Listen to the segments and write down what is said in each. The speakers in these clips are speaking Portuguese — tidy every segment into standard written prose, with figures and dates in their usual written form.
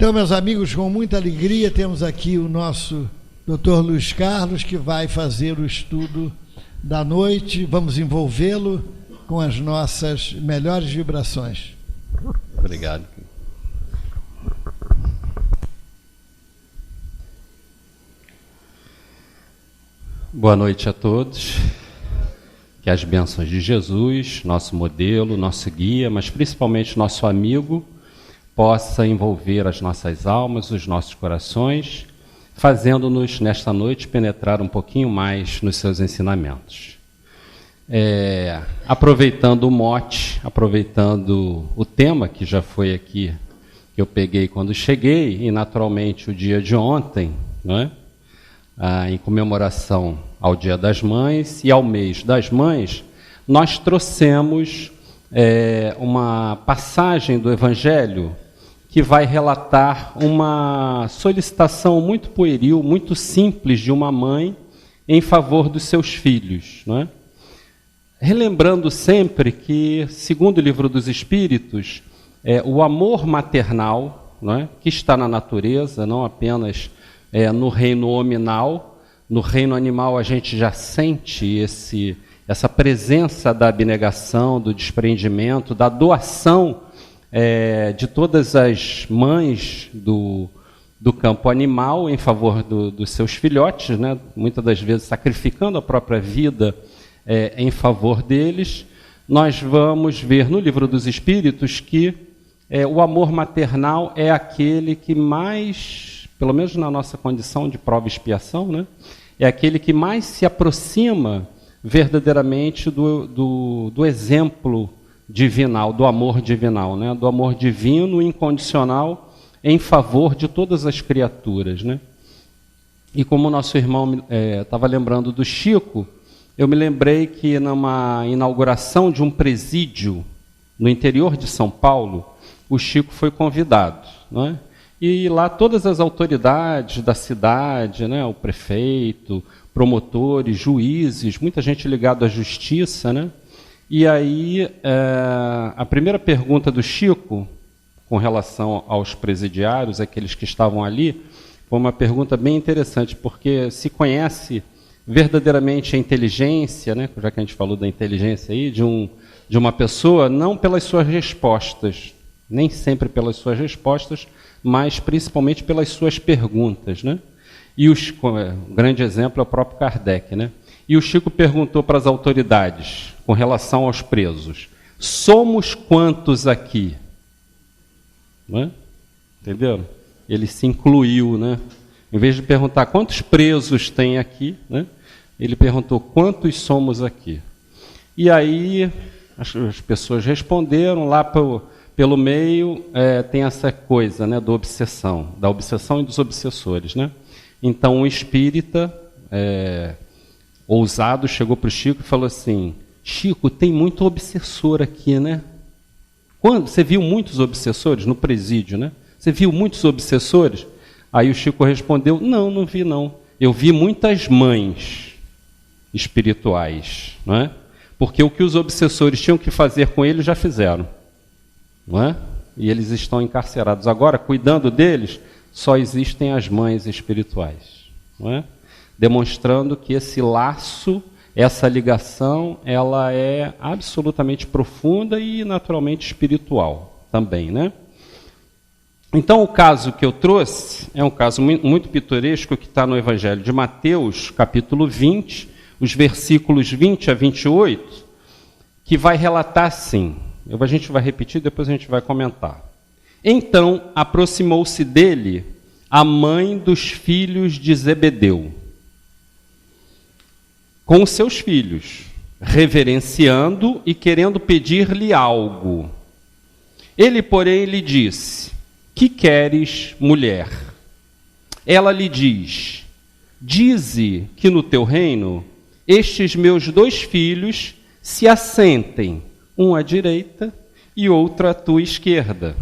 Então, meus amigos, com muita alegria, temos aqui o nosso Dr. Luiz Carlos, que vai fazer o estudo da noite. Vamos envolvê-lo com as nossas melhores vibrações. Obrigado. Boa noite a todos. Que as bênçãos de Jesus, nosso modelo, nosso guia, mas principalmente nosso amigo, possa envolver as nossas almas, os nossos corações, fazendo-nos, nesta noite, penetrar um pouquinho mais nos seus ensinamentos. Aproveitando o mote, aproveitando o tema que já foi aqui, que eu peguei quando cheguei, e naturalmente o dia de ontem, não é? Em comemoração ao Dia das Mães e ao mês das Mães, nós trouxemos uma passagem do Evangelho que vai relatar uma solicitação muito pueril, muito simples de uma mãe em favor dos seus filhos, não é? Relembrando sempre que, segundo o Livro dos Espíritos, o amor maternal, não é? Que está na natureza, não apenas no reino hominal. No reino animal a gente já sente essa presença da abnegação, do desprendimento, da doação de todas as mães do campo animal em favor dos seus filhotes, né? Muitas das vezes sacrificando a própria vida em favor deles. Nós vamos ver no Livro dos Espíritos que o amor maternal é aquele que mais, pelo menos na nossa condição de prova e expiação, né? É aquele que mais se aproxima verdadeiramente do exemplo divinal, do amor divinal, né? Do amor divino incondicional em favor de todas as criaturas, né? E como o nosso irmão estava lembrando do Chico, eu me lembrei que numa inauguração de um presídio no interior de São Paulo, o Chico foi convidado, não é? E lá todas as autoridades da cidade, né, o prefeito, promotores, juízes, muita gente ligada à justiça, né? E aí a primeira pergunta do Chico, com relação aos presidiários, aqueles que estavam ali, foi uma pergunta bem interessante, porque se conhece verdadeiramente a inteligência, né, já que a gente falou da inteligência aí, de uma pessoa, não pelas suas respostas, nem sempre pelas suas respostas, mas principalmente pelas suas perguntas, né? E o grande exemplo é o próprio Kardec, né? E o Chico perguntou para as autoridades, com relação aos presos: somos quantos aqui? Não é? Entenderam? Ele se incluiu, né? Em vez de perguntar quantos presos tem aqui, né? Ele perguntou quantos somos aqui. E aí as pessoas responderam lá pelo meio, tem essa coisa, né, da obsessão e dos obsessores, né? Então, um espírita ousado chegou para o Chico e falou assim: Chico, tem muito obsessor aqui, né? Você viu muitos obsessores no presídio, né? Você viu muitos obsessores? Aí o Chico respondeu: não vi não. Eu vi muitas mães espirituais, não é? Porque o que os obsessores tinham que fazer com ele já fizeram. Não é? E eles estão encarcerados. Agora, cuidando deles, só existem as mães espirituais. Não é? Demonstrando que esse laço, essa ligação, ela é absolutamente profunda e naturalmente espiritual também, né? Então, o caso que eu trouxe é um caso muito pitoresco que está no Evangelho de Mateus, capítulo 20, os versículos 20 a 28, que vai relatar assim. A gente vai repetir, depois a gente vai comentar. Então, aproximou-se dele a mãe dos filhos de Zebedeu, com os seus filhos, reverenciando e querendo pedir-lhe algo. Ele, porém, lhe disse: que queres, mulher? Ela lhe diz: dize que no teu reino estes meus 2 filhos se assentem, um à direita e outro à tua esquerda.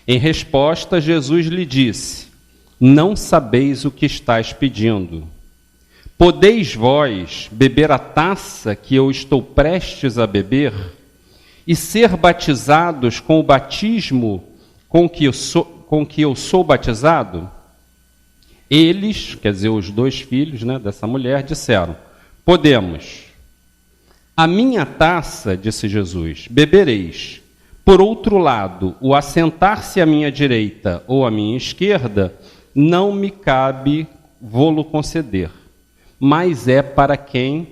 Em resposta, Jesus lhe disse: não sabeis o que estáis pedindo. Podeis vós beber a taça que eu estou prestes a beber e ser batizados com o batismo com com que eu sou batizado? Eles, quer dizer, os 2 filhos, né, dessa mulher, disseram: podemos. A minha taça, disse Jesus, bebereis. Por outro lado, o assentar-se à minha direita ou à minha esquerda, não me cabe vô-lo conceder, mas é para quem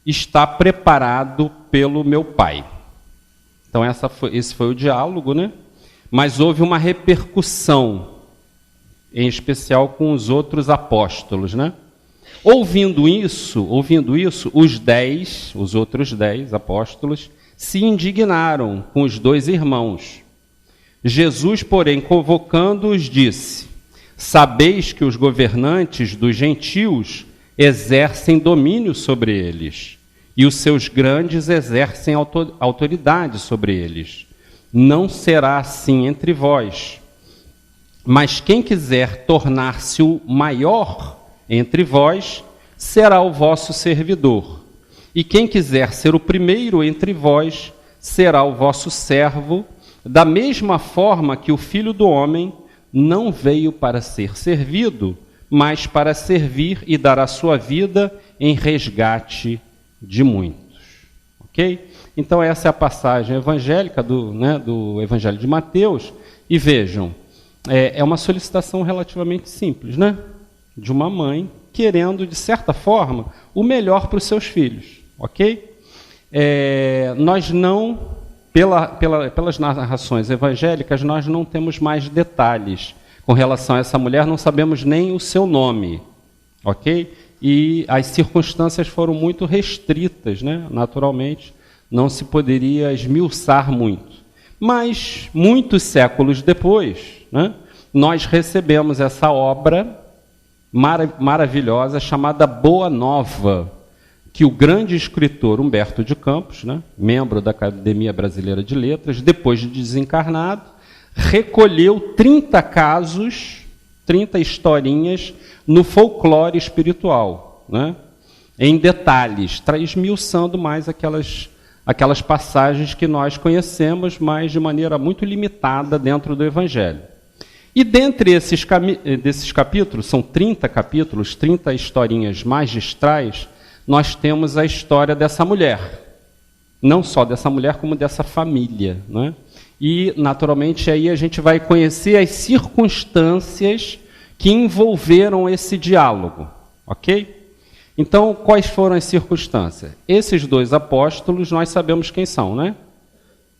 está preparado pelo meu Pai. Então esse foi o diálogo, né? Mas houve uma repercussão, em especial com os outros apóstolos, né? Ouvindo isso, os outros 10 apóstolos, se indignaram com os 2 irmãos. Jesus, porém, convocando-os, disse: sabeis que os governantes dos gentios exercem domínio sobre eles, e os seus grandes exercem autoridade sobre eles. Não será assim entre vós. Mas quem quiser tornar-se o maior entre vós, será o vosso servidor. E quem quiser ser o primeiro entre vós, será o vosso servo, da mesma forma que o Filho do Homem não veio para ser servido, mas para servir e dar a sua vida em resgate de muitos. Ok? Então essa é a passagem evangélica do Evangelho de Mateus. E vejam, é uma solicitação relativamente simples, né? De uma mãe querendo, de certa forma, o melhor para os seus filhos. Ok? Nós não, pelas narrações evangélicas, nós não temos mais detalhes com relação a essa mulher, não sabemos nem o seu nome. Ok? E as circunstâncias foram muito restritas, né? Naturalmente, não se poderia esmiuçar muito. Mas, muitos séculos depois, né, nós recebemos essa obra maravilhosa chamada Boa Nova, que o grande escritor Humberto de Campos, né, membro da Academia Brasileira de Letras, depois de desencarnado, recolheu 30 casos, 30 historinhas no folclore espiritual, né, em detalhes, esmiuçando mais aquelas passagens que nós conhecemos, mas de maneira muito limitada dentro do Evangelho. E dentre desses capítulos, são 30 capítulos, 30 historinhas magistrais, nós temos a história dessa mulher. Não só dessa mulher, como dessa família, né? E, naturalmente, aí a gente vai conhecer as circunstâncias que envolveram esse diálogo, ok? Então, quais foram as circunstâncias? Esses 2 apóstolos, nós sabemos quem são, né?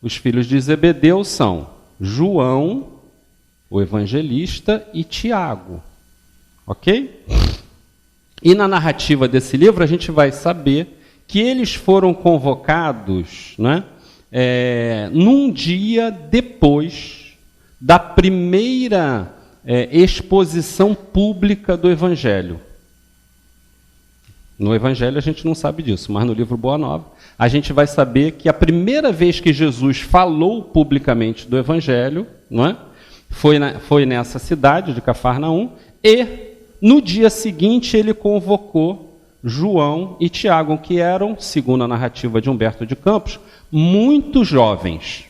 Os filhos de Zebedeu são João, o evangelista, e Tiago, ok? E na narrativa desse livro a gente vai saber que eles foram convocados, né, num dia depois da primeira exposição pública do Evangelho. No Evangelho a gente não sabe disso, mas no livro Boa Nova a gente vai saber que a primeira vez que Jesus falou publicamente do Evangelho, não é, foi nessa cidade de Cafarnaum, e no dia seguinte ele convocou João e Tiago, que eram, segundo a narrativa de Humberto de Campos, muito jovens.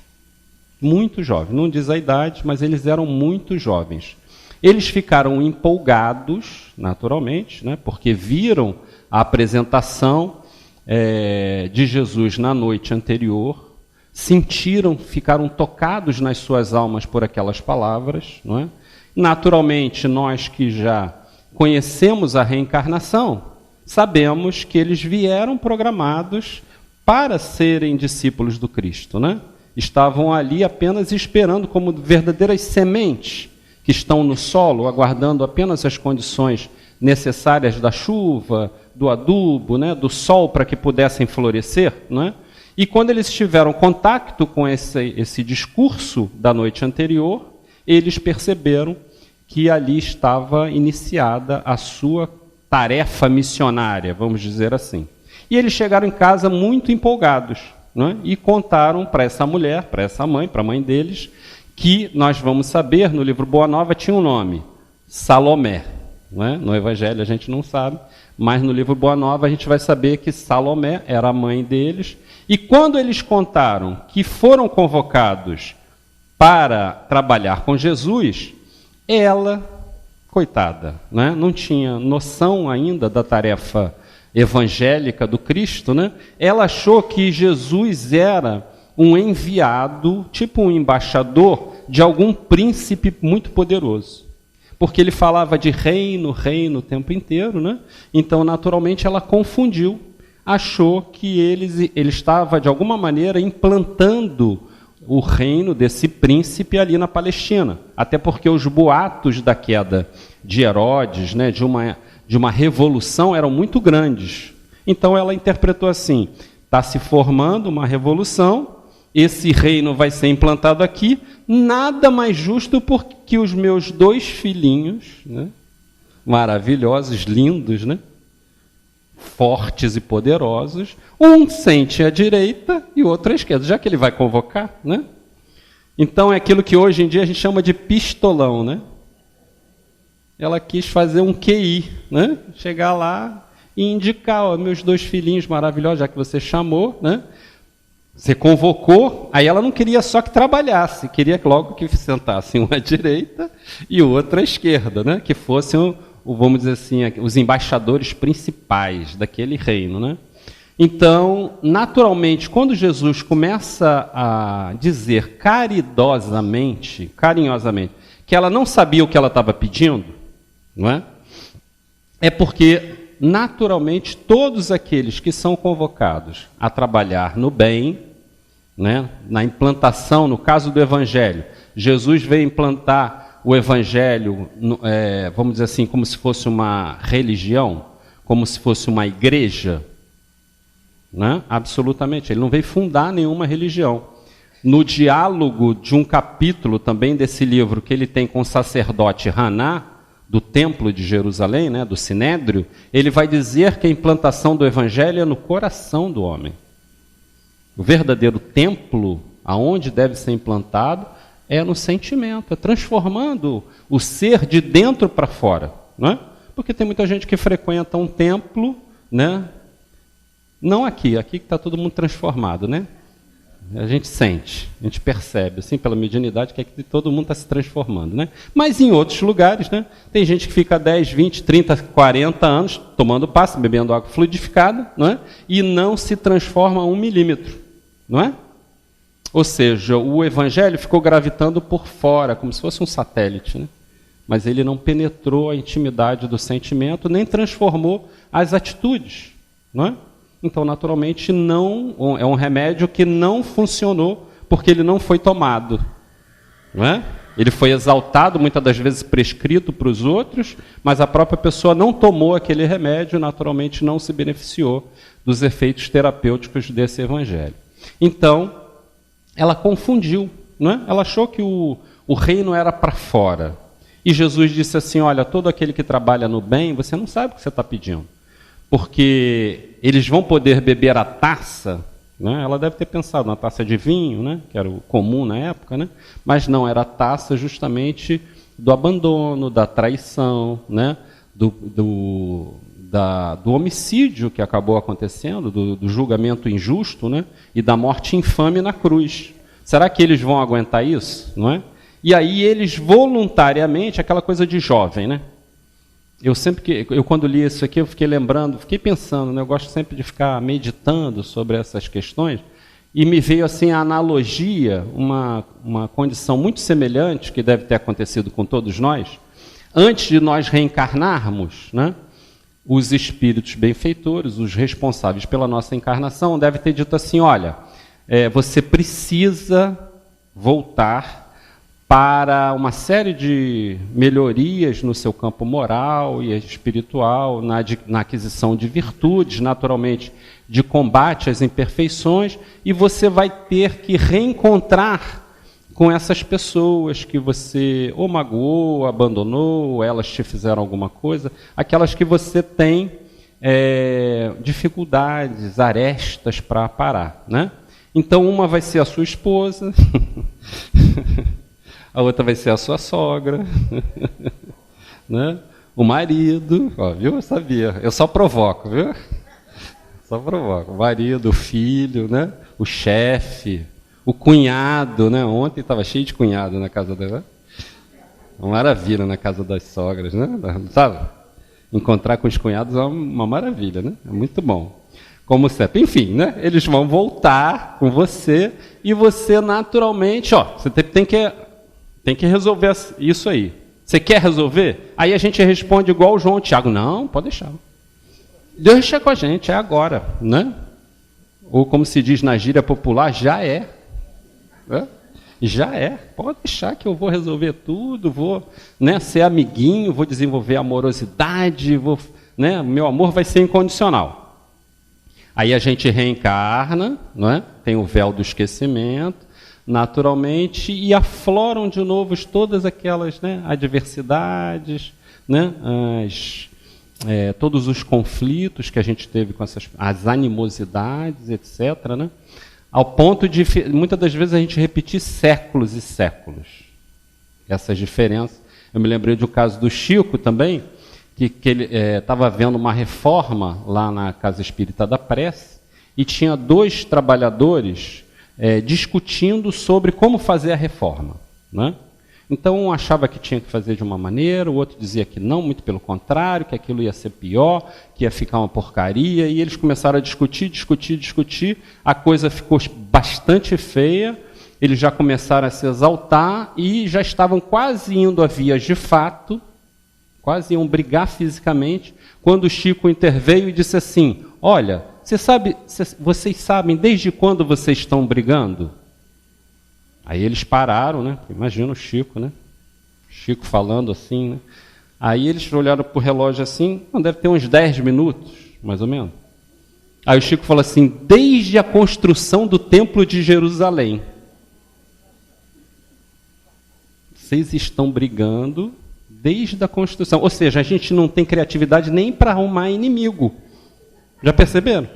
Muito jovens, não diz a idade, mas eles eram muito jovens. Eles ficaram empolgados, naturalmente, né, porque viram a apresentação de Jesus na noite anterior, ficaram tocados nas suas almas por aquelas palavras, não é? Naturalmente, nós que já conhecemos a reencarnação, sabemos que eles vieram programados para serem discípulos do Cristo, né? Estavam ali apenas esperando, como verdadeiras sementes que estão no solo, aguardando apenas as condições necessárias da chuva, do adubo, né, do sol, para que pudessem florescer, né? E quando eles tiveram contato com esse discurso da noite anterior, eles perceberam que ali estava iniciada a sua tarefa missionária, vamos dizer assim. E eles chegaram em casa muito empolgados, né? E contaram para essa mulher, para essa mãe, para a mãe deles, que nós vamos saber, no livro Boa Nova tinha um nome, Salomé. Né? No Evangelho a gente não sabe, mas no livro Boa Nova a gente vai saber que Salomé era a mãe deles. E quando eles contaram que foram convocados para trabalhar com Jesus, Ela, coitada, né? Não tinha noção ainda da tarefa evangélica do Cristo, né? Ela achou que Jesus era um enviado, tipo um embaixador de algum príncipe muito poderoso. Porque ele falava de reino o tempo inteiro, né? Então, naturalmente, ela confundiu. Achou que ele estava, de alguma maneira, implantando o reino desse príncipe ali na Palestina. Até porque os boatos da queda de Herodes, né, de uma revolução, eram muito grandes. Então ela interpretou assim: está se formando uma revolução, esse reino vai ser implantado aqui, nada mais justo porque os meus 2 filhinhos, né, maravilhosos, lindos, né, fortes e poderosos, um sente à direita e o outro à esquerda, já que ele vai convocar, né? Então é aquilo que hoje em dia a gente chama de pistolão, né? Ela quis fazer um QI, né? Chegar lá e indicar, ó, meus 2 filhinhos maravilhosos, já que você chamou, né? Você convocou, aí ela não queria só que trabalhasse, queria logo que sentassem um à direita e o outro à esquerda, né? Que fossem, vamos dizer assim, os embaixadores principais daquele reino, né? Então, naturalmente, quando Jesus começa a dizer carinhosamente, que ela não sabia o que ela estava pedindo, não é? É porque, naturalmente, todos aqueles que são convocados a trabalhar no bem, né, na implantação, no caso do Evangelho, Jesus veio implantar o Evangelho, vamos dizer assim, como se fosse uma religião, como se fosse uma igreja, né? Absolutamente, ele não veio fundar nenhuma religião. No diálogo de um capítulo também desse livro que ele tem com o sacerdote Haná, do templo de Jerusalém, né, do Sinédrio, ele vai dizer que a implantação do Evangelho é no coração do homem. O verdadeiro templo, aonde deve ser implantado, é no sentimento, é transformando o ser de dentro para fora, não é? Porque tem muita gente que frequenta um templo, né? Não aqui que está todo mundo transformado, né? A gente sente, a gente percebe, assim, pela mediunidade, que é que todo mundo está se transformando, né? Mas em outros lugares, né? Tem gente que fica 10, 20, 30, 40 anos tomando passe, bebendo água fluidificada, não é? E não se transforma 1 milímetro, não é? Ou seja, o Evangelho ficou gravitando por fora, como se fosse um satélite, né? Mas ele não penetrou a intimidade do sentimento, nem transformou as atitudes, não é? Então, naturalmente, não é um remédio que não funcionou porque ele não foi tomado, não é? Ele foi exaltado, muitas das vezes prescrito para os outros, mas a própria pessoa não tomou aquele remédio, naturalmente não se beneficiou dos efeitos terapêuticos desse Evangelho. Então, ela confundiu, não é? Ela achou que o reino era para fora. E Jesus disse assim: olha, todo aquele que trabalha no bem, você não sabe o que você está pedindo. Porque eles vão poder beber a taça, né? Ela deve ter pensado na taça de vinho, né? Que era o comum na época, né? Mas não, era a taça justamente do abandono, da traição, né? do homicídio que acabou acontecendo, do julgamento injusto, né? E da morte infame na cruz. Será que eles vão aguentar isso? Não é? E aí eles voluntariamente, aquela coisa de jovem, né? Eu quando li isso aqui, eu fiquei lembrando, fiquei pensando, né? Eu gosto sempre de ficar meditando sobre essas questões, e me veio assim a analogia, uma condição muito semelhante, que deve ter acontecido com todos nós, antes de nós reencarnarmos, né? Os espíritos benfeitores, os responsáveis pela nossa encarnação, devem ter dito assim: olha, você precisa voltar para uma série de melhorias no seu campo moral e espiritual, na aquisição de virtudes, naturalmente, de combate às imperfeições, e você vai ter que reencontrar com essas pessoas que você ou magoou, ou abandonou, ou elas te fizeram alguma coisa, aquelas que você tem dificuldades, arestas para parar, né? Então, uma vai ser a sua esposa, a outra vai ser a sua sogra, né? O marido, ó, viu? Eu sabia, eu só provoco, viu? Só provoco. O marido, o filho, né? O chefe, o cunhado, né? Ontem estava cheio de cunhado na casa dela. Uma maravilha na casa das sogras, né? Sabe? Encontrar com os cunhados é uma maravilha, né? É muito bom. Como sempre. Enfim, né? Eles vão voltar com você e você naturalmente, você tem que resolver isso aí. Você quer resolver? Aí a gente responde igual o João e o Tiago. Não, pode deixar. Deixa com a gente, é agora, né? Ou como se diz na gíria popular, já é. Já é. Pode deixar que eu vou resolver tudo, vou, né, ser amiguinho, vou desenvolver amorosidade, meu amor vai ser incondicional. Aí a gente reencarna, não é? Tem o véu do esquecimento, naturalmente, e afloram de novo todas aquelas, né, adversidades, né, todos os conflitos que a gente teve com as animosidades, etc., né? Ao ponto de, muitas das vezes, a gente repetir séculos e séculos essas diferenças. Eu me lembrei do caso do Chico também, que ele estava vendo uma reforma lá na Casa Espírita da Prece, e tinha 2 trabalhadores discutindo sobre como fazer a reforma, né? Então, um achava que tinha que fazer de uma maneira, o outro dizia que não, muito pelo contrário, que aquilo ia ser pior, que ia ficar uma porcaria, e eles começaram a discutir, a coisa ficou bastante feia, eles já começaram a se exaltar e já estavam quase indo a vias de fato, quase iam brigar fisicamente, quando o Chico interveio e disse assim: olha, vocês sabem desde quando vocês estão brigando? Aí eles pararam, né? Imagina o Chico, né? Chico falando assim, né? Aí eles olharam para o relógio assim, deve ter uns 10 minutos, mais ou menos. Aí o Chico falou assim: desde a construção do Templo de Jerusalém. Vocês estão brigando desde a construção. Ou seja, a gente não tem criatividade nem para arrumar inimigo. Já perceberam?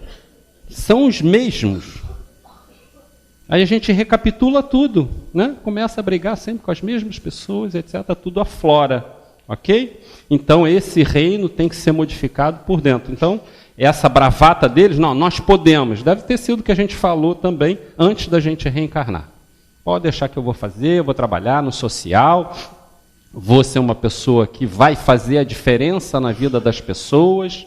São os mesmos. Aí a gente recapitula tudo, né? Começa a brigar sempre com as mesmas pessoas, etc. Tudo aflora, ok? Então esse reino tem que ser modificado por dentro. Então essa bravata deles, não, nós podemos. Deve ter sido o que a gente falou também antes da gente reencarnar. Pode deixar que eu vou fazer, eu vou trabalhar no social, vou ser uma pessoa que vai fazer a diferença na vida das pessoas.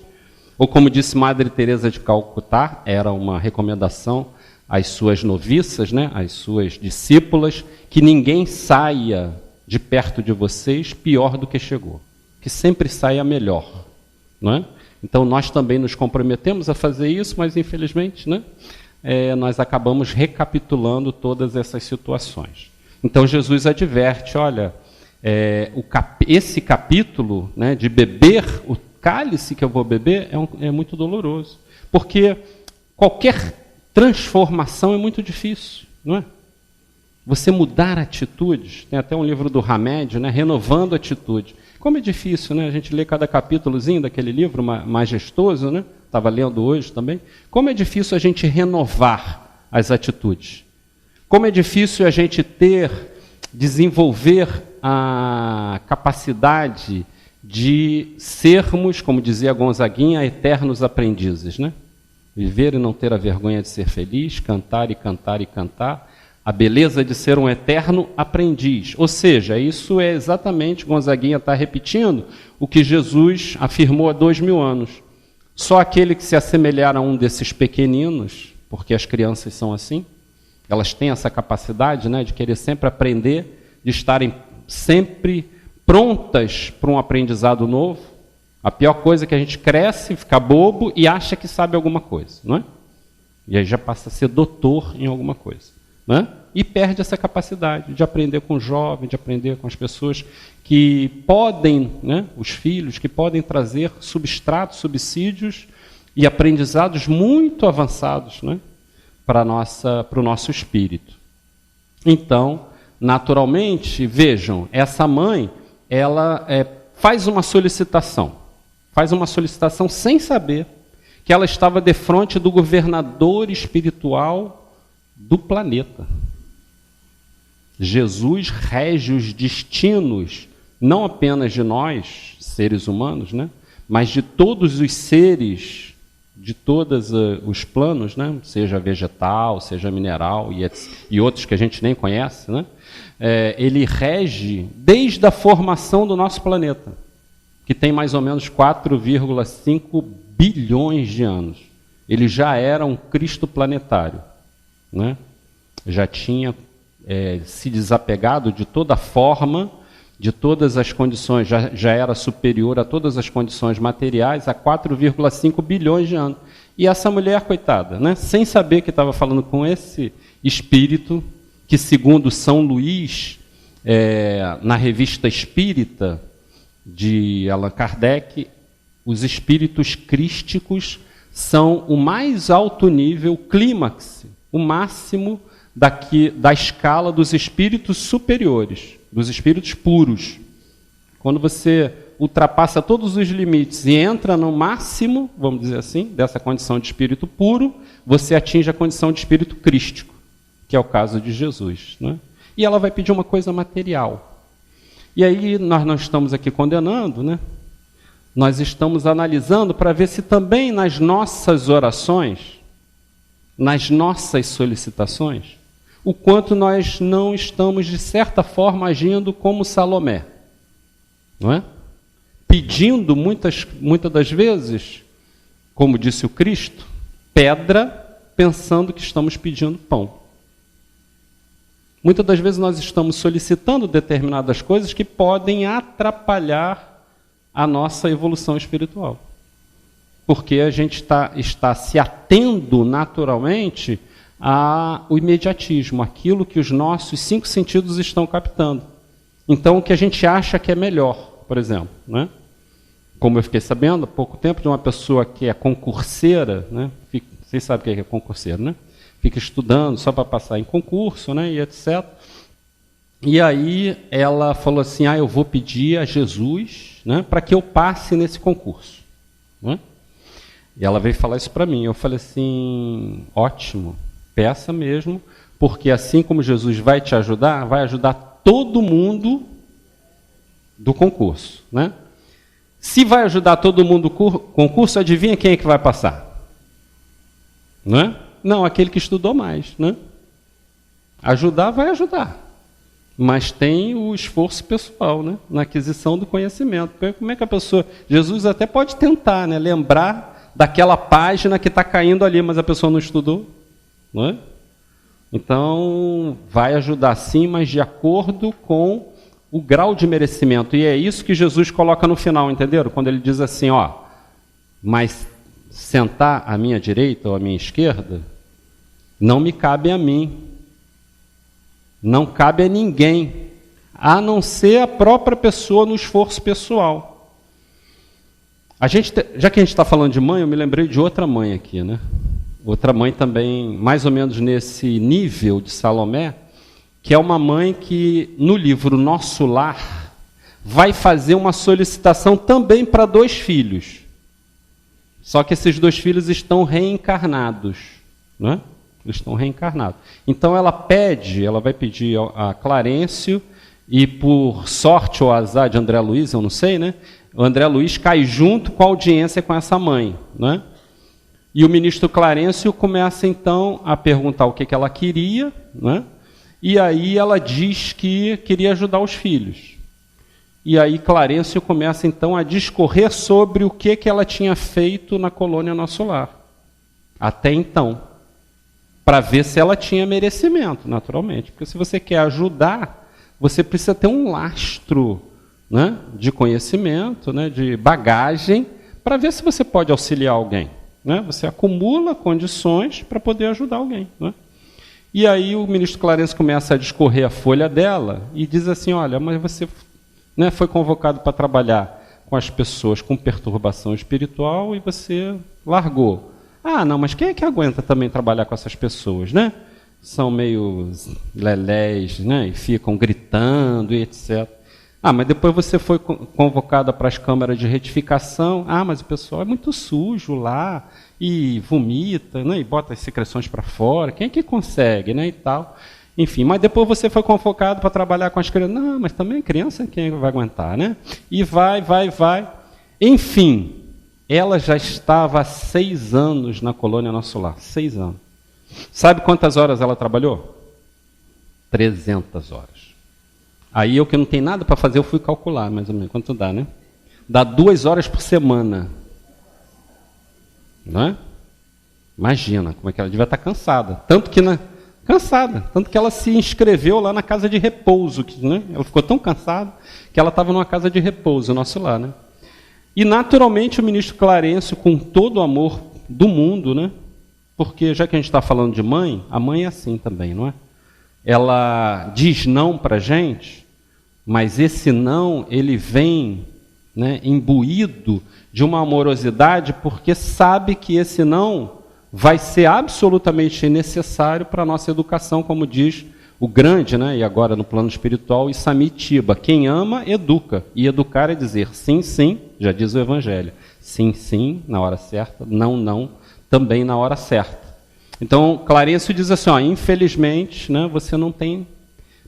Ou como disse Madre Teresa de Calcutá, era uma recomendação às suas noviças, né, às suas discípulas, que ninguém saia de perto de vocês pior do que chegou, que sempre saia melhor, não é? Então nós também nos comprometemos a fazer isso, mas infelizmente, né, nós acabamos recapitulando todas essas situações. Então Jesus adverte, olha, esse capítulo, né, de beber, o cálice que eu vou beber é muito doloroso, porque qualquer transformação é muito difícil, não é? Você mudar atitudes, tem até um livro do Hamed, né, Renovando Atitude. Como é difícil, né? A gente lê cada capítulozinho daquele livro majestoso, né? Estava lendo hoje também. Como é difícil a gente renovar as atitudes. Como é difícil a gente desenvolver a capacidade de sermos, como dizia Gonzaguinha, eternos aprendizes, né? Viver e não ter a vergonha de ser feliz, cantar e cantar e cantar, a beleza de ser um eterno aprendiz. Ou seja, isso é exatamente, Gonzaguinha está repetindo, o que Jesus afirmou há 2000 anos. Só aquele que se assemelhar a um desses pequeninos, porque as crianças são assim, elas têm essa capacidade, né, de querer sempre aprender, de estarem sempre prontas para um aprendizado novo. A pior coisa é que a gente cresce, fica bobo e acha que sabe alguma coisa, não é? E aí já passa a ser doutor em alguma coisa, não é? E perde essa capacidade de aprender com o jovem, de aprender com as pessoas que podem, né, os filhos, que podem trazer substratos, subsídios e aprendizados muito avançados, né, para o nosso espírito. Então, naturalmente, vejam, essa mãe, ela faz uma solicitação sem saber que ela estava defronte do governador espiritual do planeta. Jesus rege os destinos, não apenas de nós, seres humanos, né, mas de todos os seres de todos os planos, né? Seja vegetal, seja mineral e outros que a gente nem conhece, né? Ele rege desde a formação do nosso planeta, que tem mais ou menos 4,5 bilhões de anos. Ele já era um Cristo planetário, né? Já tinha se desapegado de toda a forma, de todas as condições, já era superior a todas as condições materiais há 4,5 bilhões de anos. E essa mulher, coitada, né, sem saber que estava falando com esse espírito, que segundo São Luís, na revista Espírita de Allan Kardec, os espíritos crísticos são o mais alto nível, clímax, o máximo da escala dos espíritos superiores, dos espíritos puros. Quando você ultrapassa todos os limites e entra no máximo, vamos dizer assim, dessa condição de espírito puro, você atinge a condição de espírito crístico, que é o caso de Jesus, né? E ela vai pedir uma coisa material. E aí nós não estamos aqui condenando, né? Nós estamos analisando para ver se também nas nossas orações, nas nossas solicitações, o quanto nós não estamos, de certa forma, agindo como Salomé, não é? Pedindo muitas das vezes, como disse o Cristo, pedra, pensando que estamos pedindo pão. Muitas das vezes nós estamos solicitando determinadas coisas que podem atrapalhar a nossa evolução espiritual. Porque a gente está se atendo naturalmente ao imediatismo, aquilo que os nossos 5 sentidos estão captando. Então, o que a gente acha que é melhor, por exemplo, né? Como eu fiquei sabendo há pouco tempo de uma pessoa que é concurseira, né? Vocês sabem o que é concurseiro, né? Fica estudando só para passar em concurso, né? E etc. E aí ela falou assim, eu vou pedir a Jesus, né, para que eu passe nesse concurso, né? E ela veio falar isso para mim. Eu falei assim, ótimo, peça mesmo, porque assim como Jesus vai te ajudar, vai ajudar todo mundo do concurso, né? Se vai ajudar todo mundo do concurso, adivinha quem é que vai passar? Não é? Não, aquele que estudou mais, né? Ajudar, vai ajudar. Mas tem o esforço pessoal, né, na aquisição do conhecimento. Como é que a pessoa... Jesus até pode tentar, né, lembrar daquela página que está caindo ali, mas a pessoa não estudou, não é? Então, vai ajudar sim, mas de acordo com o grau de merecimento. E é isso que Jesus coloca no final, entenderam? Quando ele diz assim, mas sentar à minha direita ou à minha esquerda, não me cabe a mim. Não cabe a ninguém, a não ser a própria pessoa no esforço pessoal. Já que a gente está falando de mãe, eu me lembrei de outra mãe aqui, né? Outra mãe também, mais ou menos nesse nível de Salomé, que é uma mãe que, no livro Nosso Lar, vai fazer uma solicitação também para 2 filhos. Só que esses 2 filhos estão reencarnados, né? Eles estão reencarnados. Então ela vai pedir a Clarencio, e por sorte ou azar de André Luiz, eu não sei, né? O André Luiz cai junto com a audiência com essa mãe, né? E o ministro Clarencio começa então a perguntar o que ela queria, né? E aí ela diz que queria ajudar os filhos. E aí Clarencio começa então a discorrer sobre o que ela tinha feito na colônia Nosso Lar, até então, para ver se ela tinha merecimento, naturalmente. Porque se você quer ajudar, você precisa ter um lastro, né, de conhecimento, né, de bagagem, para ver se você pode auxiliar alguém, né? Você acumula condições para poder ajudar alguém, né? E aí o ministro Clarencio começa a discorrer a folha dela e diz assim, olha, mas você, né, foi convocado para trabalhar com as pessoas com perturbação espiritual e você largou. Não, mas quem é que aguenta também trabalhar com essas pessoas, né? São meio lelés, né? E ficam gritando e etc. Mas depois você foi convocada para as câmaras de retificação. Mas o pessoal é muito sujo lá e vomita, né? E bota as secreções para fora. Quem é que consegue, né? E tal. Enfim, mas depois você foi convocado para trabalhar com as crianças. Não, mas também criança, quem vai aguentar, né? E vai. Enfim, ela já estava há 6 anos na colônia Nosso Lar. 6 anos. Sabe quantas horas ela trabalhou? 300 horas. Aí eu que não tenho nada para fazer, eu fui calcular mais ou menos quanto dá, né? Dá 2 horas por semana. Não é? Imagina como é que ela devia estar cansada. Tanto que ela se inscreveu lá na casa de repouso, né? Ela ficou tão cansada que ela estava numa casa de repouso, Nosso Lar, né? E naturalmente o ministro Clarencio, com todo o amor do mundo, né? Porque já que a gente está falando de mãe, a mãe é assim também, não é? Ela diz não para a gente, mas esse não, ele vem, né, imbuído de uma amorosidade, porque sabe que esse não vai ser absolutamente necessário para a nossa educação, como diz o grande, né, e agora no plano espiritual, Isamitiba. Quem ama, educa. E educar é dizer sim, sim, já diz o Evangelho. Sim, sim, na hora certa. Não, não, também na hora certa. Então, Clarencio diz assim, ó, infelizmente, né, você não tem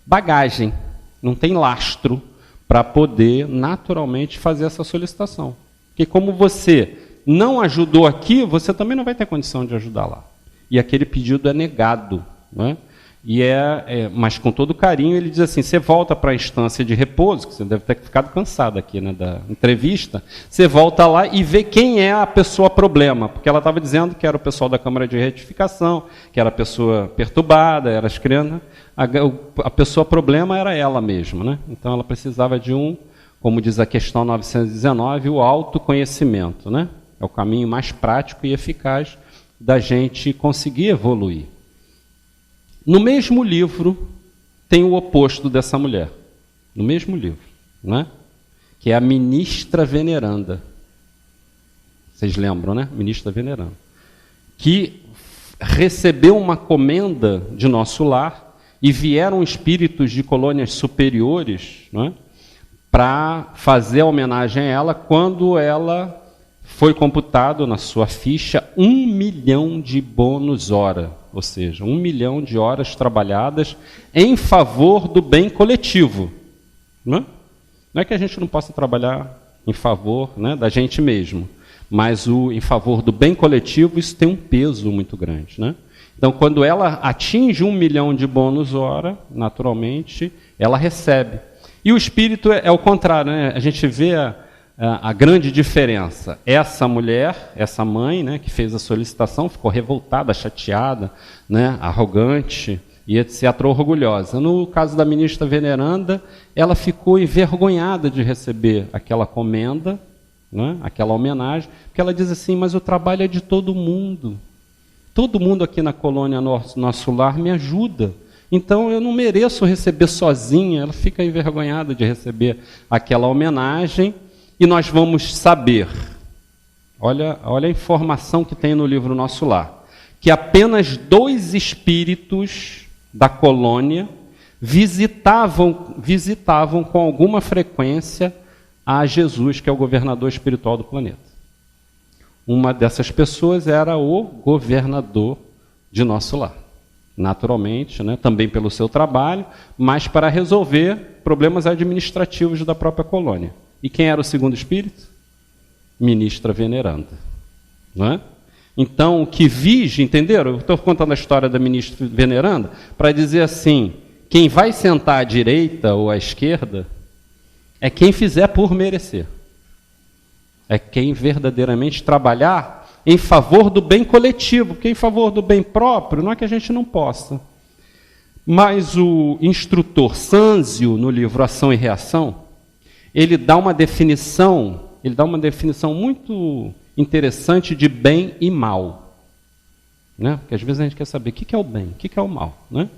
bagagem, não tem lastro para poder naturalmente fazer essa solicitação. Porque como você não ajudou aqui, você também não vai ter condição de ajudar lá. E aquele pedido é negado, não é? Mas com todo carinho ele diz assim, você volta para a instância de repouso, que você deve ter ficado cansado aqui, né, da entrevista, você volta lá e vê quem é a pessoa problema, porque ela estava dizendo que era o pessoal da Câmara de Retificação, que era a pessoa perturbada, era as crianças, a pessoa problema era ela mesma, né? Então ela precisava de como diz a questão 919, o autoconhecimento, né? É o caminho mais prático e eficaz da gente conseguir evoluir. No mesmo livro, tem o oposto dessa mulher. No mesmo livro, né? Que é a ministra veneranda. Vocês lembram, né? Ministra veneranda. Que recebeu uma comenda de Nosso Lar e vieram espíritos de colônias superiores, né, para fazer a homenagem a ela quando ela foi computado na sua ficha 1 milhão de bônus hora, ou seja, 1 milhão de horas trabalhadas em favor do bem coletivo. Não é que a gente não possa trabalhar em favor, né, da gente mesmo, mas em favor do bem coletivo, isso tem um peso muito grande. Né? Então, quando ela atinge 1 milhão de bônus hora, naturalmente, ela recebe. E o espírito é o contrário, né? A gente vê a grande diferença. Essa mulher, essa mãe, né, que fez a solicitação, ficou revoltada, chateada, né, arrogante e etc., orgulhosa. No caso da ministra veneranda, ela ficou envergonhada de receber aquela comenda, né, aquela homenagem, porque ela diz assim, mas o trabalho é de todo mundo. Todo mundo aqui na colônia Nosso Lar me ajuda. Então eu não mereço receber sozinha. Ela fica envergonhada de receber aquela homenagem. E nós vamos saber, olha a informação que tem no livro Nosso Lar, que apenas 2 espíritos da colônia visitavam com alguma frequência a Jesus, que é o governador espiritual do planeta. Uma dessas pessoas era o governador de Nosso Lar. Naturalmente, né, também pelo seu trabalho, mas para resolver problemas administrativos da própria colônia. E quem era o segundo espírito? Ministra veneranda. Não é? Então, o que vige, entenderam? Eu estou contando a história da ministra veneranda para dizer assim, quem vai sentar à direita ou à esquerda é quem fizer por merecer. É quem verdadeiramente trabalhar em favor do bem coletivo, porque em favor do bem próprio não é que a gente não possa. Mas o instrutor Sanzio, no livro Ação e Reação, ele dá uma definição muito interessante de bem e mal. Né? Porque às vezes a gente quer saber o que é o bem, o que é o mal. Né?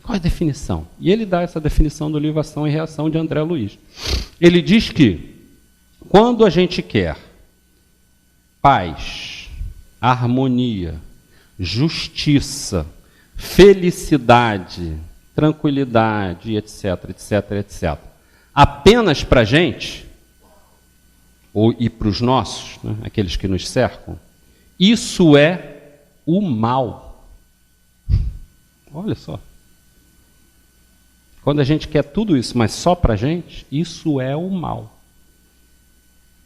Qual é a definição? E ele dá essa definição do livro Ação e Reação de André Luiz. Ele diz que quando a gente quer paz, harmonia, justiça, felicidade, tranquilidade, etc., etc., etc., apenas para a gente, e para os nossos, né, aqueles que nos cercam, isso é o mal. Olha só. Quando a gente quer tudo isso, mas só para a gente, isso é o mal.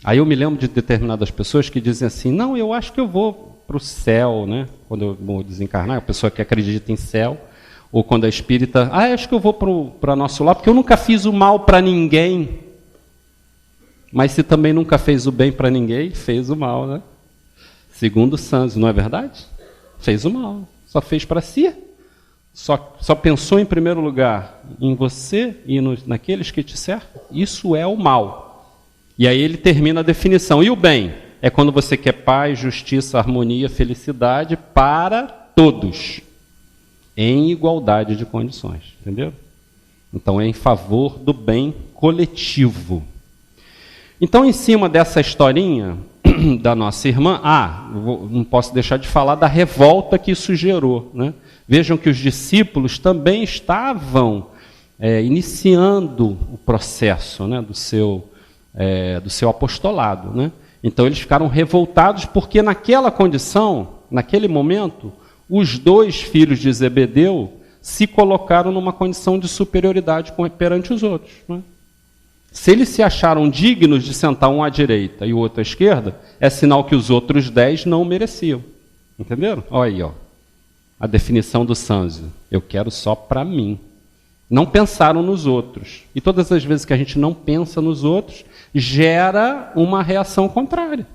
Aí eu me lembro de determinadas pessoas que dizem assim, não, eu acho que eu vou para o céu, né? Quando eu vou desencarnar, a pessoa que acredita em céu, ou quando é espírita, acho que eu vou para nosso lar, porque eu nunca fiz o mal para ninguém. Mas se também nunca fez o bem para ninguém, fez o mal, né? Segundo Sanzio, não é verdade? Fez o mal, só fez para si. Só pensou em primeiro lugar em você e naqueles que te cercam. Isso é o mal. E aí ele termina a definição. E o bem? É quando você quer paz, justiça, harmonia, felicidade para todos. Em igualdade de condições. Entendeu? Então é em favor do bem coletivo. Então, em cima dessa historinha da nossa irmã, não posso deixar de falar da revolta que isso gerou, né? Vejam que os discípulos também estavam iniciando o processo, né, do seu apostolado, né? Então eles ficaram revoltados porque naquela condição, naquele momento, os dois filhos de Zebedeu se colocaram numa condição de superioridade perante os outros, né? Se eles se acharam dignos de sentar um à direita e o outro à esquerda, é sinal que os outros 10 não mereciam. Entenderam? Olha aí, ó. A definição do Sanzio. Eu quero só para mim. Não pensaram nos outros. E todas as vezes que a gente não pensa nos outros, gera uma reação contrária.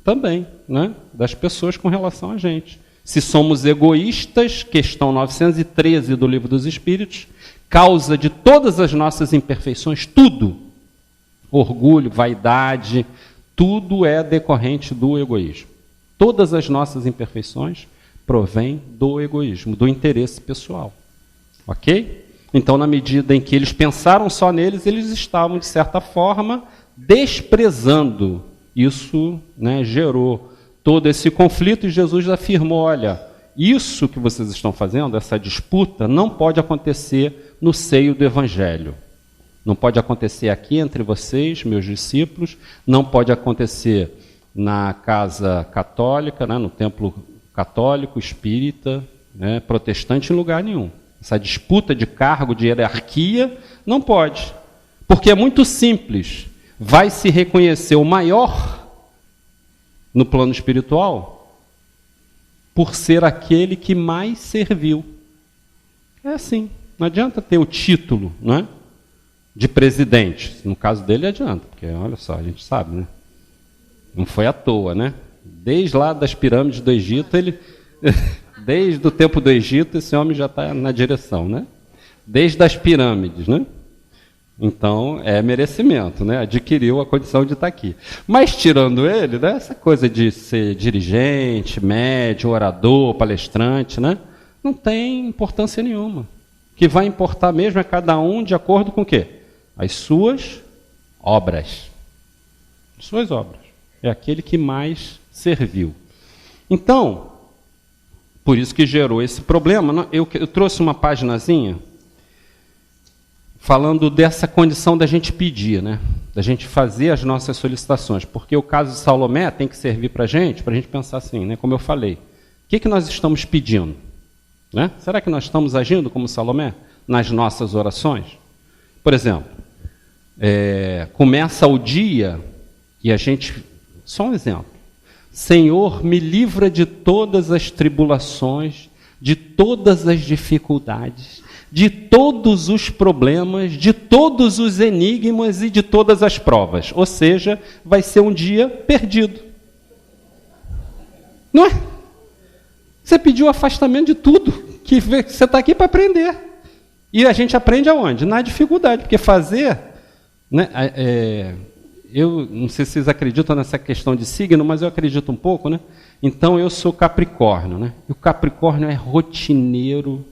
Também, né? Das pessoas com relação a gente. Se somos egoístas, questão 913 do Livro dos Espíritos, causa de todas as nossas imperfeições, tudo, orgulho, vaidade, tudo é decorrente do egoísmo. Todas as nossas imperfeições provêm do egoísmo, do interesse pessoal. Ok? Então, na medida em que eles pensaram só neles, eles estavam, de certa forma, desprezando. Isso, né, gerou todo esse conflito e Jesus afirmou, olha, isso que vocês estão fazendo, essa disputa, não pode acontecer no seio do Evangelho. Não pode acontecer aqui entre vocês, meus discípulos, não pode acontecer na casa católica, né, no templo católico, espírita, né, protestante, em lugar nenhum. Essa disputa de cargo, de hierarquia, não pode. Porque é muito simples. Vai se reconhecer o maior no plano espiritual por ser aquele que mais serviu. É assim. Não adianta ter o título, não é, de presidente. No caso dele adianta, porque olha só, a gente sabe, né? Não foi à toa, né? Desde lá das pirâmides do Egito, desde o tempo do Egito, esse homem já está na direção, né? Desde as pirâmides, né? Então, é merecimento, né? Adquiriu a condição de estar aqui. Mas, tirando ele, né, essa coisa de ser dirigente, médium, orador, palestrante, né, não tem importância nenhuma. O que vai importar mesmo é cada um de acordo com o quê? As suas obras. As suas obras. É aquele que mais serviu. Então, por isso que gerou esse problema. Eu trouxe uma paginazinha falando dessa condição da gente pedir, né? Da gente fazer as nossas solicitações, porque o caso de Salomé tem que servir para a gente pensar assim, né? Como eu falei, o que nós estamos pedindo? Né? Será que nós estamos agindo como Salomé nas nossas orações? Por exemplo, começa o dia e a gente... Só um exemplo. Senhor, me livra de todas as tribulações, de todas as dificuldades, de todos os problemas, de todos os enigmas e de todas as provas. Ou seja, vai ser um dia perdido. Não é? Você pediu afastamento de tudo, que você está aqui para aprender. E a gente aprende aonde? Na dificuldade, porque fazer... Né, eu não sei se vocês acreditam nessa questão de signo, mas eu acredito um pouco, né? Então, eu sou Capricórnio, né? E o Capricórnio é rotineiro,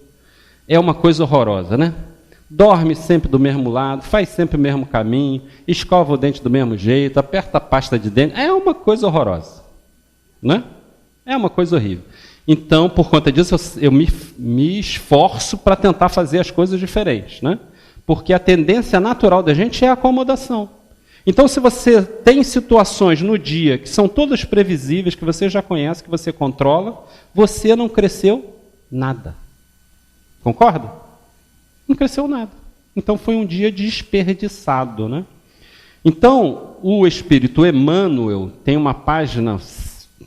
é uma coisa horrorosa, né? Dorme sempre do mesmo lado, faz sempre o mesmo caminho, escova o dente do mesmo jeito, aperta a pasta de dente, é uma coisa horrorosa, né? É uma coisa horrível. Então, por conta disso, eu me esforço para tentar fazer as coisas diferentes, né? Porque a tendência natural da gente é a acomodação. Então, se você tem situações no dia que são todas previsíveis, que você já conhece, que você controla, você não cresceu nada. Concorda? Não cresceu nada. Então, foi um dia desperdiçado, né? Então, o Espírito Emmanuel tem uma página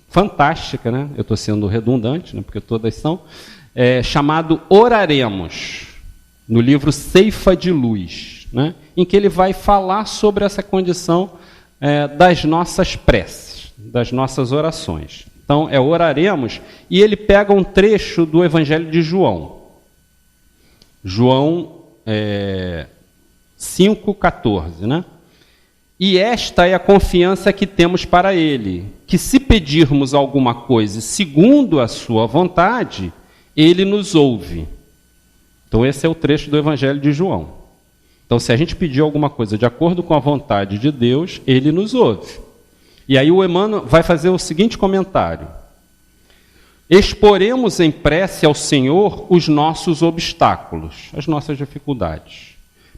fantástica, né? Eu estou sendo redundante, né? Porque todas são, chamado Oraremos, no livro Ceifa de Luz, né? Em que ele vai falar sobre essa condição das nossas preces, das nossas orações. Então, oraremos, e ele pega um trecho do Evangelho de João. João 5,14, né? E esta é a confiança que temos para ele, que se pedirmos alguma coisa segundo a sua vontade, ele nos ouve. Então esse é o trecho do Evangelho de João. Então se a gente pedir alguma coisa de acordo com a vontade de Deus, ele nos ouve. E aí o Emmanuel vai fazer o seguinte comentário: exporemos em prece ao Senhor os nossos obstáculos, as nossas dificuldades,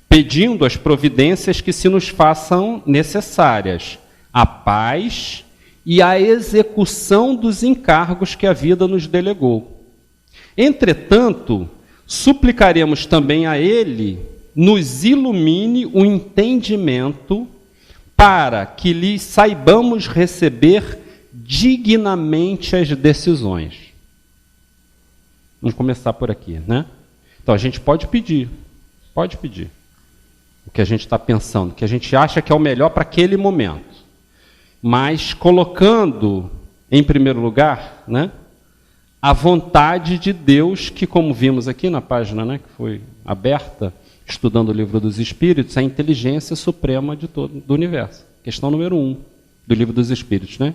pedindo as providências que se nos façam necessárias, a paz e a execução dos encargos que a vida nos delegou. Entretanto, suplicaremos também a Ele nos ilumine o entendimento para que lhe saibamos receber dignamente as decisões. Vamos começar por aqui, né? Então a gente pode pedir o que a gente está pensando, o que a gente acha que é o melhor para aquele momento, mas colocando em primeiro lugar, né, a vontade de Deus, que, como vimos aqui na página, né, que foi aberta, estudando o Livro dos Espíritos, a inteligência suprema de todo do universo. Questão número 1 do Livro dos Espíritos, né?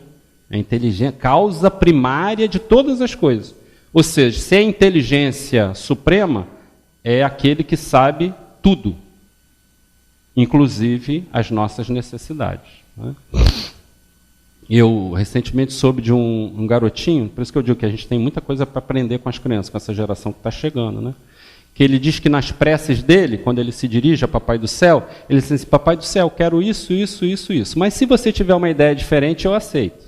A inteligência, causa primária de todas as coisas. Ou seja, se é a inteligência suprema, é aquele que sabe tudo, inclusive as nossas necessidades, né? Eu recentemente soube de um garotinho, por isso que eu digo que a gente tem muita coisa para aprender com as crianças, com essa geração que está chegando, né? Que ele diz que nas preces dele, quando ele se dirige a Papai do Céu, ele diz assim: Papai do Céu, quero isso, isso, isso, isso. Mas se você tiver uma ideia diferente, eu aceito.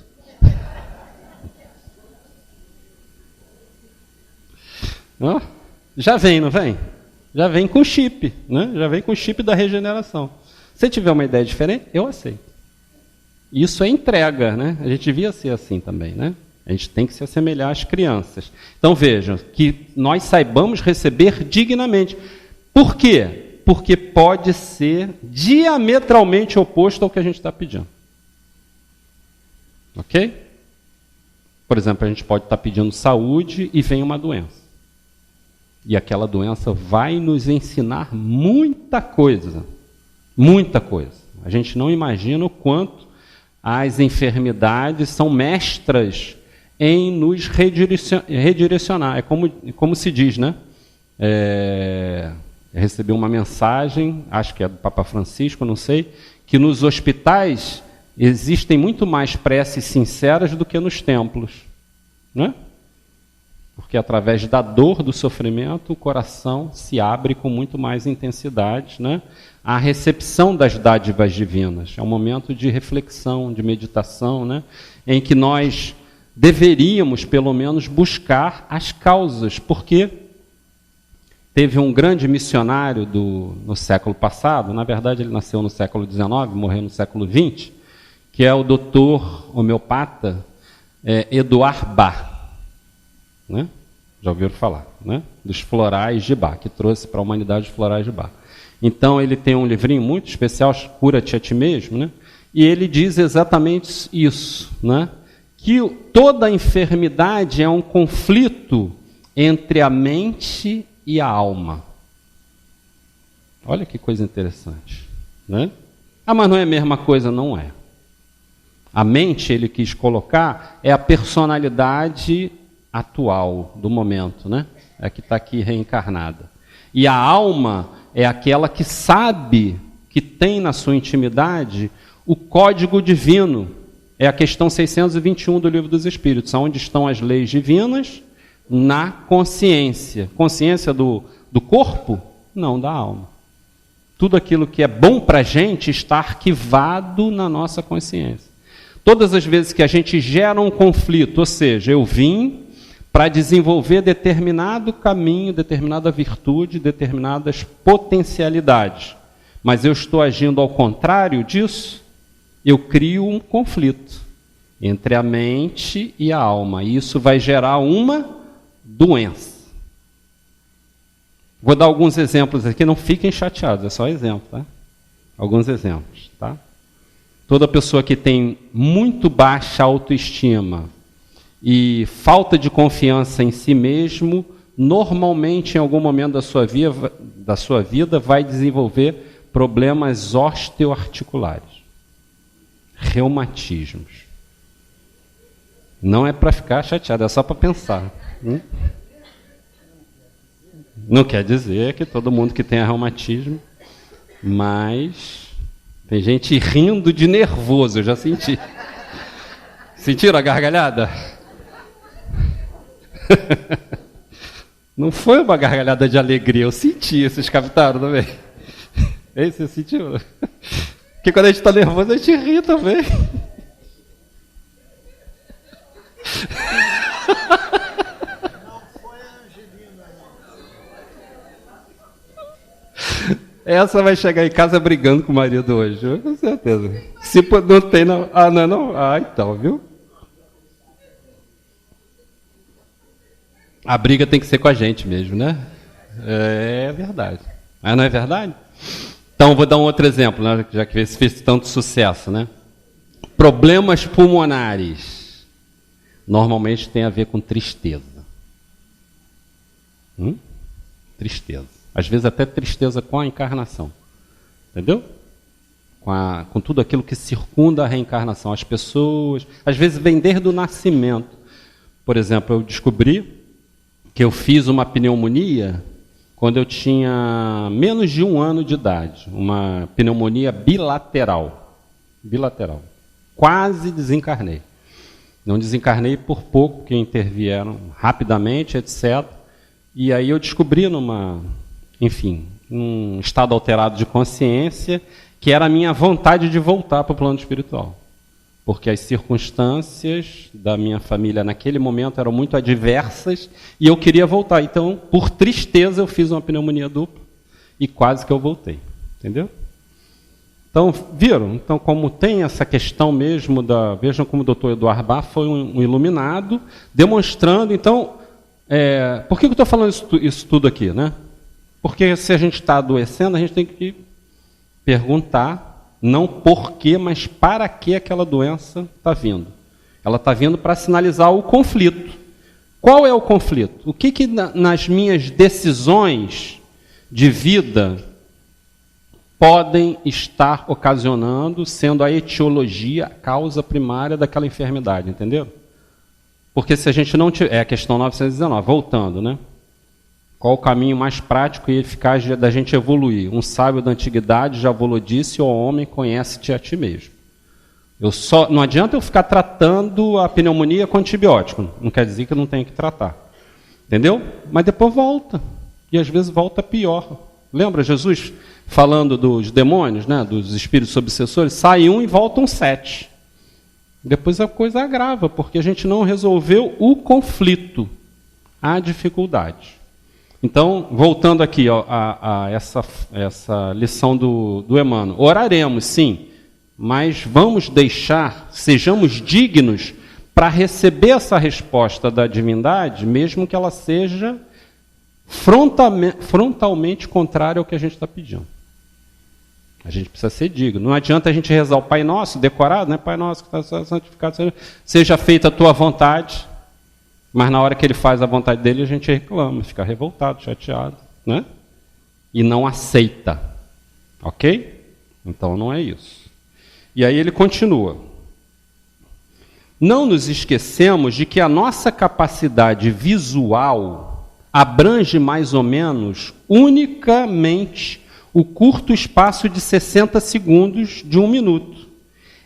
Oh, já vem, não vem? Já vem com chip, né? Já vem com o chip da regeneração. Se tiver uma ideia diferente, eu aceito. Isso é entrega, né? A gente devia ser assim também, né? A gente tem que se assemelhar às crianças. Então vejam, que nós saibamos receber dignamente. Por quê? Porque pode ser diametralmente oposto ao que a gente está pedindo. Ok? Por exemplo, a gente pode estar pedindo saúde e vem uma doença. E aquela doença vai nos ensinar muita coisa. Muita coisa. A gente não imagina o quanto as enfermidades são mestras em nos redirecionar. É como se diz, né? Eu recebi uma mensagem, acho que é do Papa Francisco, não sei, que nos hospitais existem muito mais preces sinceras do que nos templos, né? Porque através da dor, do sofrimento, o coração se abre com muito mais intensidade, né, à recepção das dádivas divinas. É um momento de reflexão, de meditação, né, em que nós deveríamos, pelo menos, buscar as causas. Porque teve um grande missionário no século passado, na verdade ele nasceu no século XIX, morreu no século XX, que é o doutor homeopata Eduard Bach. Né? Já ouviram falar, né? Dos florais de Bach, que trouxe para a humanidade os florais de Bach. Então ele tem um livrinho muito especial, Cura-te a ti mesmo, né? E ele diz exatamente isso, né? Que toda enfermidade é um conflito entre a mente e a alma. Olha que coisa interessante, né? Ah, mas não é a mesma coisa? Não é. A mente, ele quis colocar, é a personalidade atual do momento, né? É a que está aqui reencarnada. E a alma é aquela que sabe, que tem na sua intimidade o código divino. É a questão 621 do Livro dos Espíritos, onde estão as leis divinas na consciência. Consciência do corpo? Não, da alma. Tudo aquilo que é bom para a gente está arquivado na nossa consciência. Todas as vezes que a gente gera um conflito, ou seja, eu vim para desenvolver determinado caminho, determinada virtude, determinadas potencialidades. mas eu estou agindo ao contrário disso, eu crio um conflito entre a mente e a alma. E isso vai gerar uma doença. Vou dar alguns exemplos aqui, não fiquem chateados, é só exemplo, tá? Alguns exemplos, tá? Toda pessoa que tem muito baixa autoestima e falta de confiança em si mesmo, normalmente em algum momento da sua vida vai desenvolver problemas osteoarticulares, reumatismos. Não é para ficar chateado, é só para pensar. Não quer dizer que todo mundo que tem reumatismo, mas tem gente rindo de nervoso, eu já senti. Sentiram a gargalhada? Não foi uma gargalhada de alegria, eu senti, vocês captaram também? Ei, você sentiu? Porque quando a gente está nervoso, a gente ri também. Essa vai chegar em casa brigando com o marido hoje, com certeza. Se não tem, não. Ah, não. Ah, então, viu? A briga tem que ser com a gente mesmo, né? É verdade. Mas não é verdade? Então, vou dar um outro exemplo, né? Já que esse fez tanto sucesso, né? Problemas pulmonares. Normalmente tem a ver com tristeza. Tristeza. Às vezes até tristeza com a encarnação. Entendeu? Com tudo aquilo que circunda a reencarnação. As pessoas, às vezes, vem desde o nascimento. Por exemplo, eu descobri que eu fiz uma pneumonia quando eu tinha menos de 1 ano de idade. Uma pneumonia bilateral. Bilateral. Quase desencarnei. Não desencarnei por pouco, que intervieram rapidamente, etc. E aí eu descobri num estado alterado de consciência, que era a minha vontade de voltar para o plano espiritual. Porque as circunstâncias da minha família naquele momento eram muito adversas e eu queria voltar. Então, por tristeza, eu fiz uma pneumonia dupla e quase que eu voltei. Entendeu? Então, viram? Então, como tem essa questão mesmo vejam como o doutor Eduardo Bach foi um iluminado, demonstrando, então, por que eu estou falando isso tudo aqui, né? Porque se a gente está adoecendo, a gente tem que perguntar, não por quê, mas para que aquela doença está vindo. Ela está vindo para sinalizar o conflito. Qual é o conflito? O que nas minhas decisões de vida podem estar ocasionando, sendo a etiologia, a causa primária daquela enfermidade, entendeu? Porque se a gente não tiver... É a questão 919, voltando, né? Qual o caminho mais prático e eficaz da gente evoluir? Um sábio da antiguidade já falou disso, ó homem, conhece-te a ti mesmo. Não adianta eu ficar tratando a pneumonia com antibiótico, não quer dizer que eu não tenho que tratar. Entendeu? Mas depois volta, e às vezes volta pior. Lembra Jesus falando dos demônios, né, dos espíritos obsessores? Sai um e voltam 7. Depois a coisa agrava, porque a gente não resolveu o conflito, a dificuldade. Então, voltando aqui a essa lição do Emmanuel, oraremos, sim, mas vamos sejamos dignos para receber essa resposta da divindade, mesmo que ela seja frontalmente contrária ao que a gente está pedindo. A gente precisa ser digno. Não adianta a gente rezar o Pai Nosso, decorado, né? Pai Nosso, que está santificado, seja feita a tua vontade. Mas na hora que ele faz a vontade dele, a gente reclama, fica revoltado, chateado, né? E não aceita. Ok? Então não é isso. E aí ele continua. Não nos esquecemos de que a nossa capacidade visual abrange mais ou menos unicamente o curto espaço de 60 segundos de 1 minuto.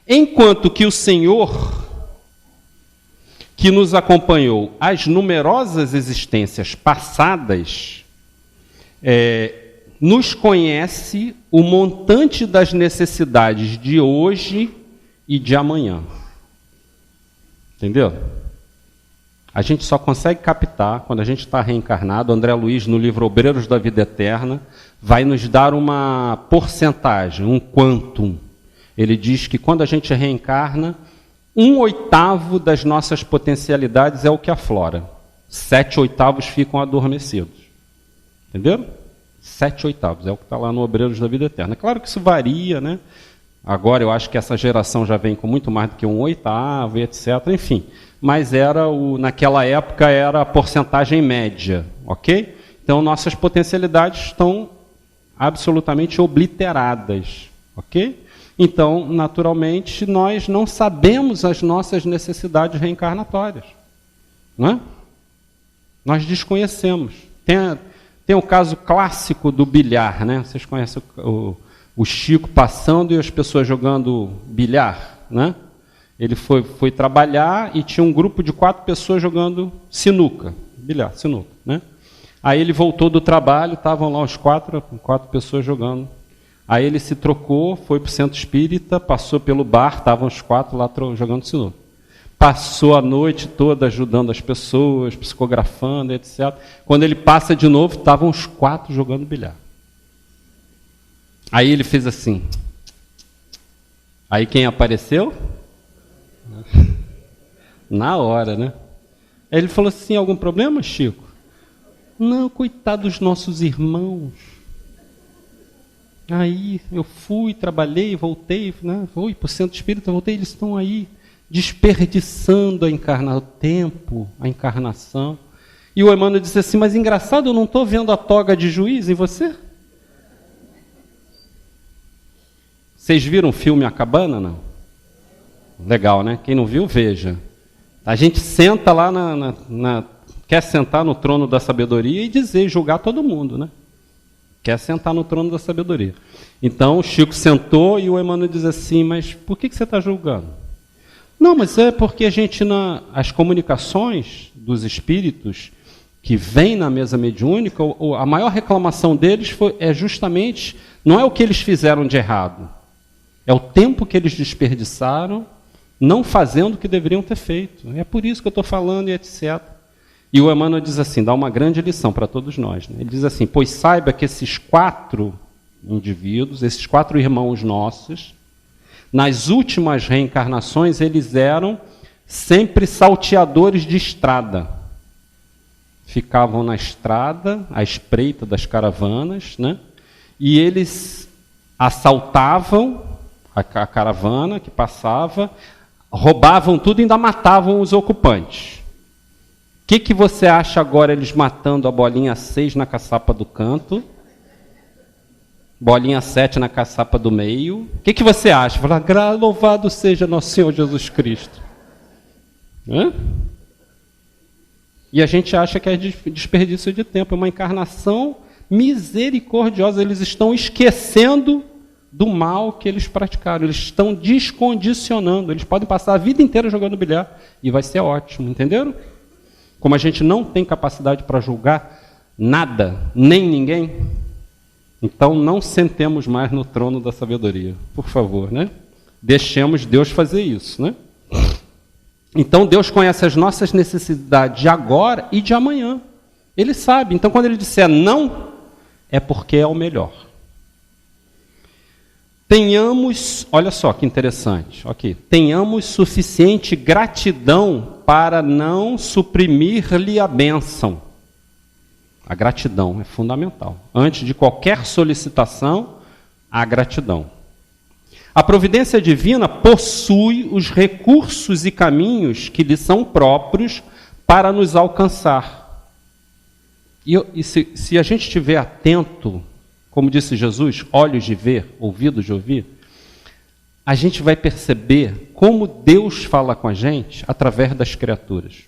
Enquanto que o Senhor, que nos acompanhou as numerosas existências passadas, nos conhece o montante das necessidades de hoje e de amanhã. Entendeu? A gente só consegue captar quando a gente está reencarnado. André Luiz, no livro Obreiros da Vida Eterna, vai nos dar uma porcentagem, um quantum. Ele diz que quando a gente reencarna, 1/8 das nossas potencialidades é o que aflora. 7/8 ficam adormecidos. Entenderam? 7/8 é o que está lá no Obreiros da Vida Eterna. Claro que isso varia, né? Agora eu acho que essa geração já vem com muito mais do que 1/8, etc. Enfim, mas naquela época era a porcentagem média, ok? Então nossas potencialidades estão absolutamente obliteradas, ok? Então, naturalmente, nós não sabemos as nossas necessidades reencarnatórias, não é? Nós desconhecemos. Tem o caso clássico do bilhar, né? Vocês conhecem o Chico passando e as pessoas jogando bilhar, né? Ele foi trabalhar e tinha um grupo de 4 pessoas jogando sinuca, bilhar, sinuca, né? Aí ele voltou do trabalho, estavam lá os 4 pessoas jogando. Aí ele se trocou, foi para o centro espírita, passou pelo bar, estavam os 4 lá jogando sinuca. Passou a noite toda ajudando as pessoas, psicografando, etc. Quando ele passa de novo, estavam os 4 jogando bilhar. Aí ele fez assim. Aí quem apareceu? Na hora, né? Aí ele falou assim, algum problema, Chico? Não, coitado dos nossos irmãos. Aí eu fui, trabalhei, voltei, né? Fui para o centro espírita, voltei, eles estão aí desperdiçando o tempo, a encarnação. E o Emmanuel disse assim, mas engraçado, eu não estou vendo a toga de juiz em você? Vocês viram o filme A Cabana, não? Legal, né? Quem não viu, veja. A gente senta lá quer sentar no trono da sabedoria e julgar todo mundo, né? Quer sentar no trono da sabedoria. Então o Chico sentou e o Emmanuel diz assim, mas por que você está julgando? Não, mas é porque a gente, as comunicações dos espíritos que vêm na mesa mediúnica, a maior reclamação deles é justamente, não é o que eles fizeram de errado, é o tempo que eles desperdiçaram não fazendo o que deveriam ter feito. É por isso que eu estou falando e etc. E o Emmanuel diz assim, dá uma grande lição para todos nós. Né? Ele diz assim, pois saiba que esses 4 indivíduos, esses 4 irmãos nossos, nas últimas reencarnações, eles eram sempre salteadores de estrada. Ficavam na estrada, à espreita das caravanas, né? E eles assaltavam a caravana que passava, roubavam tudo e ainda matavam os ocupantes. O que você acha agora eles matando a bolinha 6 na caçapa do canto, bolinha 7 na caçapa do meio? O que você acha? Fala, louvado seja nosso Senhor Jesus Cristo. Hã? E a gente acha que é desperdício de tempo, é uma encarnação misericordiosa. Eles estão esquecendo do mal que eles praticaram, eles estão descondicionando, eles podem passar a vida inteira jogando bilhar e vai ser ótimo, entenderam? Como a gente não tem capacidade para julgar nada, nem ninguém, então não sentemos mais no trono da sabedoria, por favor, né? Deixemos Deus fazer isso, né? Então Deus conhece as nossas necessidades de agora e de amanhã. Ele sabe. Então quando ele disser não, é porque é o melhor. Tenhamos, olha só que interessante, ok? Tenhamos suficiente gratidão para não suprimir-lhe a bênção. A gratidão é fundamental. Antes de qualquer solicitação, a gratidão. A providência divina possui os recursos e caminhos que lhe são próprios para nos alcançar. E se a gente estiver atento, como disse Jesus, olhos de ver, ouvidos de ouvir, a gente vai perceber como Deus fala com a gente através das criaturas.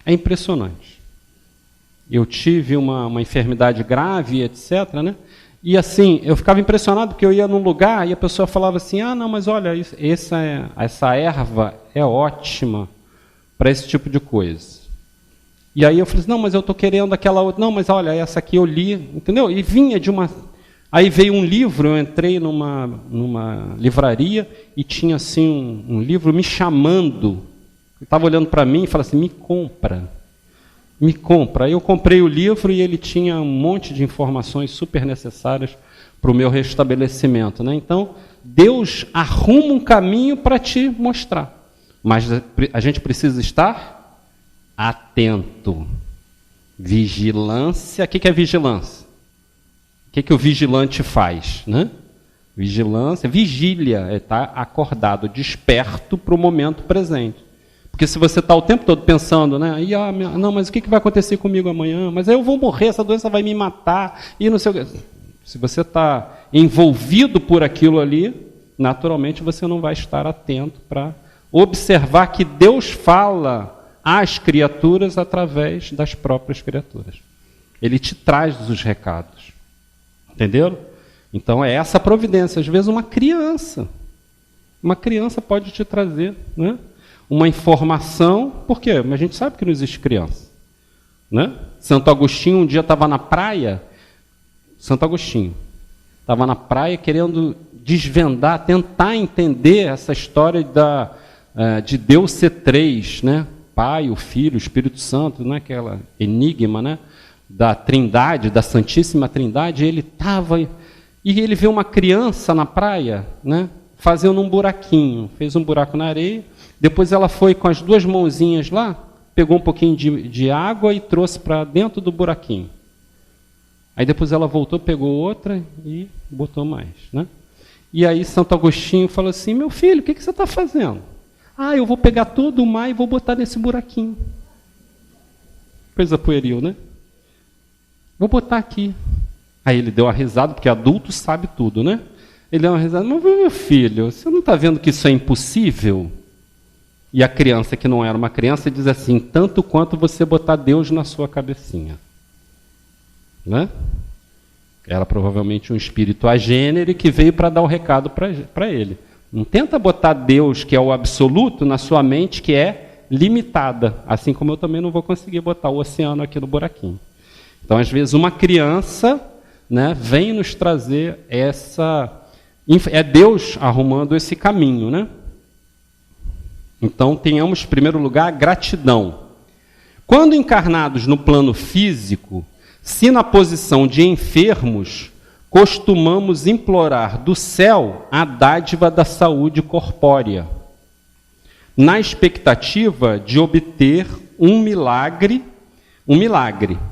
É impressionante. Eu tive uma enfermidade grave, etc., né? E assim, eu ficava impressionado porque eu ia num lugar e a pessoa falava assim, não, mas olha, essa erva é ótima para esse tipo de coisa. E aí eu falei assim, não, mas eu estou querendo aquela outra. Não, mas olha, essa aqui eu li, entendeu? E vinha de uma... Aí veio um livro, eu entrei numa livraria e tinha assim um livro me chamando. estava olhando para mim e falou assim, me compra. Aí eu comprei o livro e ele tinha um monte de informações super necessárias para o meu restabelecimento, né? Então, Deus arruma um caminho para te mostrar. Mas a gente precisa estar atento. Vigilância. O que é vigilância? O que o vigilante faz, né? Vigilância, vigília, é estar acordado, desperto para o momento presente. Porque se você está o tempo todo pensando, né? Não, mas o que vai acontecer comigo amanhã? Mas aí eu vou morrer, essa doença vai me matar, e não sei o quê. Se você está envolvido por aquilo ali, naturalmente você não vai estar atento para observar que Deus fala às criaturas através das próprias criaturas. Ele te traz os recados. Entenderam? Então é essa a providência. Às vezes uma criança pode te trazer, né, uma informação. Por quê? Mas a gente sabe que não existe criança, né? Santo Agostinho um dia estava na praia. Santo Agostinho estava na praia querendo desvendar, tentar entender essa história de Deus ser três, né? Pai, o Filho, o Espírito Santo, né? Aquela enigma, né? Da Trindade, da Santíssima Trindade. Ele estava e ele viu uma criança na praia, né? Fazendo um buraquinho, fez um buraco na areia. Depois ela foi com as duas mãozinhas lá, pegou um pouquinho de água e trouxe para dentro do buraquinho. Aí depois ela voltou, pegou outra e botou mais, né? E aí Santo Agostinho falou assim, meu filho, o que você está fazendo? Eu vou pegar todo o mar e vou botar nesse buraquinho. Coisa pueril, né? Vou botar aqui. Aí ele deu uma risada, porque adulto sabe tudo, né? Ele deu uma risada, mas meu filho, você não está vendo que isso é impossível? E a criança, que não era uma criança, diz assim, tanto quanto você botar Deus na sua cabecinha. Né? Era provavelmente um espírito agênere que veio para dar o recado para ele. Não tenta botar Deus, que é o absoluto, na sua mente, que é limitada. Assim como eu também não vou conseguir botar o oceano aqui no buraquinho. Então, às vezes, uma criança, né, vem nos trazer essa... É Deus arrumando esse caminho, né? Então, tenhamos, em primeiro lugar, a gratidão. Quando encarnados no plano físico, se na posição de enfermos, costumamos implorar do céu a dádiva da saúde corpórea, na expectativa de obter um milagre,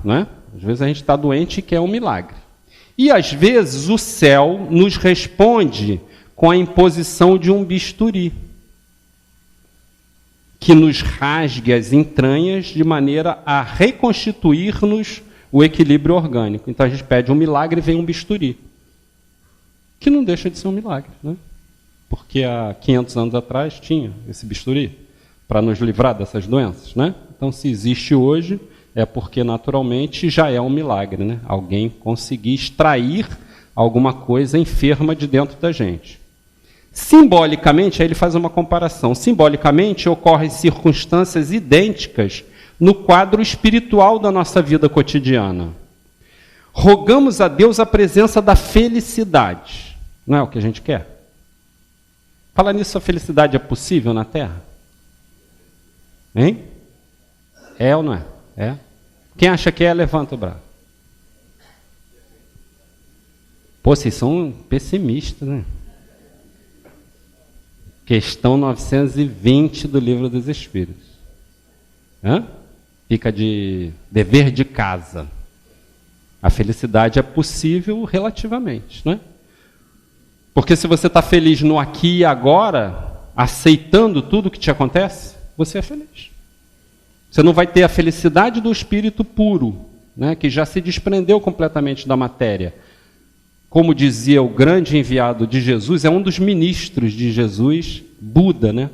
não é? Às vezes a gente está doente e quer um milagre. E às vezes o céu nos responde com a imposição de um bisturi, que nos rasgue as entranhas de maneira a reconstituir-nos o equilíbrio orgânico. Então a gente pede um milagre e vem um bisturi, que não deixa de ser um milagre, né? Porque há 500 anos atrás tinha esse bisturi para nos livrar dessas doenças, né? Então, se existe hoje, é porque naturalmente já é um milagre, né? Alguém conseguir extrair alguma coisa enferma de dentro da gente. Simbolicamente, aí ele faz uma comparação. Simbolicamente, ocorrem circunstâncias idênticas no quadro espiritual da nossa vida cotidiana. Rogamos a Deus a presença da felicidade. Não é o que a gente quer? Falar nisso, a felicidade é possível na Terra? Hein? É ou não é? É? Quem acha que é, levanta o braço. Pô, vocês são pessimistas, né? Questão 920 do Livro dos Espíritos. Hã? Fica de dever de casa. A felicidade é possível relativamente, né? Porque se você está feliz no aqui e agora, aceitando tudo que te acontece, você é feliz. Você não vai ter a felicidade do espírito puro, né, que já se desprendeu completamente da matéria. Como dizia o grande enviado de Jesus, é um dos ministros de Jesus, Buda, né?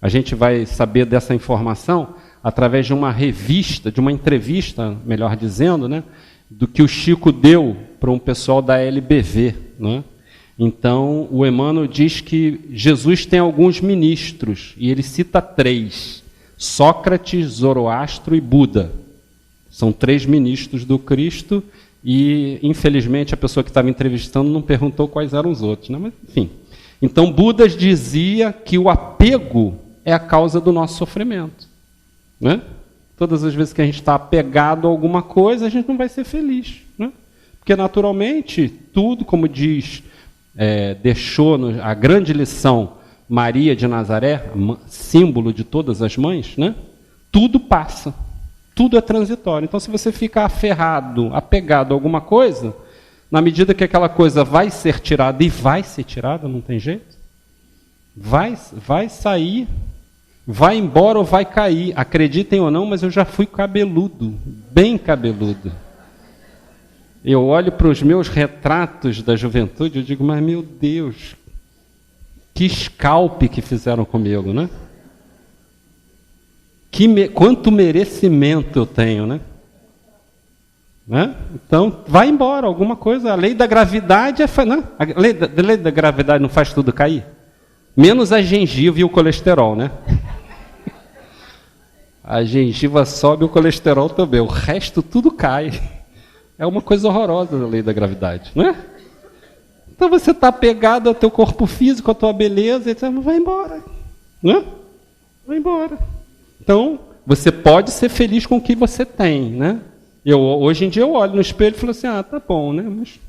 A gente vai saber dessa informação através de uma revista, de uma entrevista, melhor dizendo, né, do que o Chico deu para um pessoal da LBV, né? Então, o Emmanuel diz que Jesus tem alguns ministros, e ele cita 3, Sócrates, Zoroastro e Buda. São 3 ministros do Cristo, e, infelizmente, a pessoa que estava entrevistando não perguntou quais eram os outros, né? Mas, enfim. Então, Buda dizia que o apego é a causa do nosso sofrimento. Né? Todas as vezes que a gente está apegado a alguma coisa, a gente não vai ser feliz. Né? Porque, naturalmente, tudo, como diz, deixou a grande lição Maria de Nazaré, símbolo de todas as mães, né? Tudo passa, tudo é transitório. Então, se você ficar aferrado, apegado a alguma coisa, na medida que aquela coisa vai ser tirada, e vai ser tirada, não tem jeito, vai sair, vai embora ou vai cair. Acreditem ou não, mas eu já fui cabeludo, bem cabeludo. Eu olho para os meus retratos da juventude e digo, mas meu Deus, que scalp que fizeram comigo, né? Quanto merecimento eu tenho, né? Então, vai embora alguma coisa. A lei da gravidade não, a lei da gravidade não faz tudo cair? Menos a gengiva e o colesterol, né? A gengiva sobe, o colesterol também. O resto tudo cai. É uma coisa horrorosa a lei da gravidade, não é? Então você está apegado ao teu corpo físico, à tua beleza, e você vai embora. Não é? Vai embora. Então, você pode ser feliz com o que você tem, né? Hoje em dia eu olho no espelho e falo assim, tá bom, né? Mas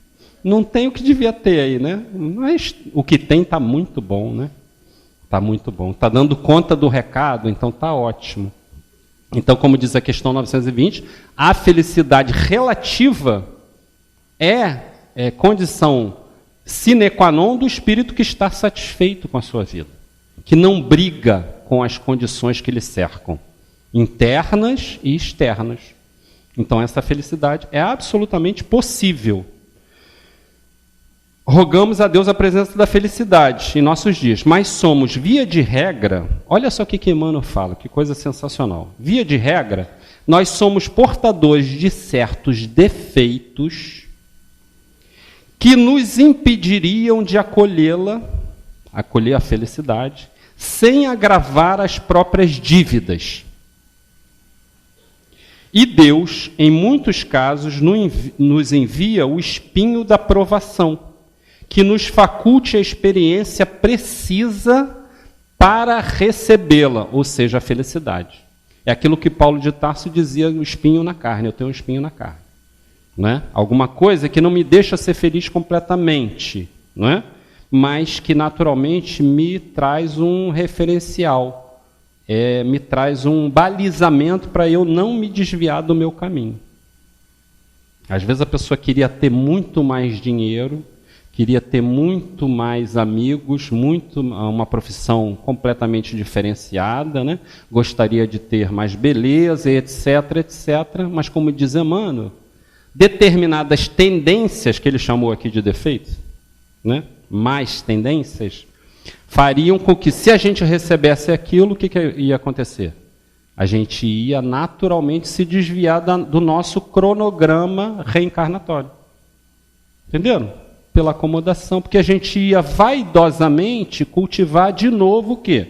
não tem o que devia ter aí, né? Mas o que tem está muito bom, né? Está muito bom. Está dando conta do recado, então está ótimo. Então, como diz a questão 920, a felicidade relativa é condição sine qua non do espírito que está satisfeito com a sua vida, que não briga com as condições que lhe cercam, internas e externas. Então, essa felicidade é absolutamente possível. Rogamos a Deus a presença da felicidade em nossos dias, mas somos, via de regra, olha só o que Emmanuel fala, que coisa sensacional. Via de regra, nós somos portadores de certos defeitos que nos impediriam de acolher a felicidade, sem agravar as próprias dívidas. E Deus, em muitos casos, nos envia o espinho da provação, que nos faculte a experiência precisa para recebê-la, ou seja, a felicidade. É aquilo que Paulo de Tarso dizia, o espinho na carne, eu tenho um espinho na carne. Não é? Alguma coisa que não me deixa ser feliz completamente, não é? Mas que naturalmente me traz um referencial, me traz um balizamento para eu não me desviar do meu caminho. Às vezes a pessoa queria ter muito mais dinheiro, queria ter muito mais amigos, uma profissão completamente diferenciada, né? Gostaria de ter mais beleza, etc, etc. Mas, como diz Emmanuel, determinadas tendências, que ele chamou aqui de defeitos, né? Mais tendências, fariam com que, se a gente recebesse aquilo, o que ia acontecer? A gente ia naturalmente se desviar do nosso cronograma reencarnatório. Entenderam? Pela acomodação, porque a gente ia vaidosamente cultivar de novo o quê?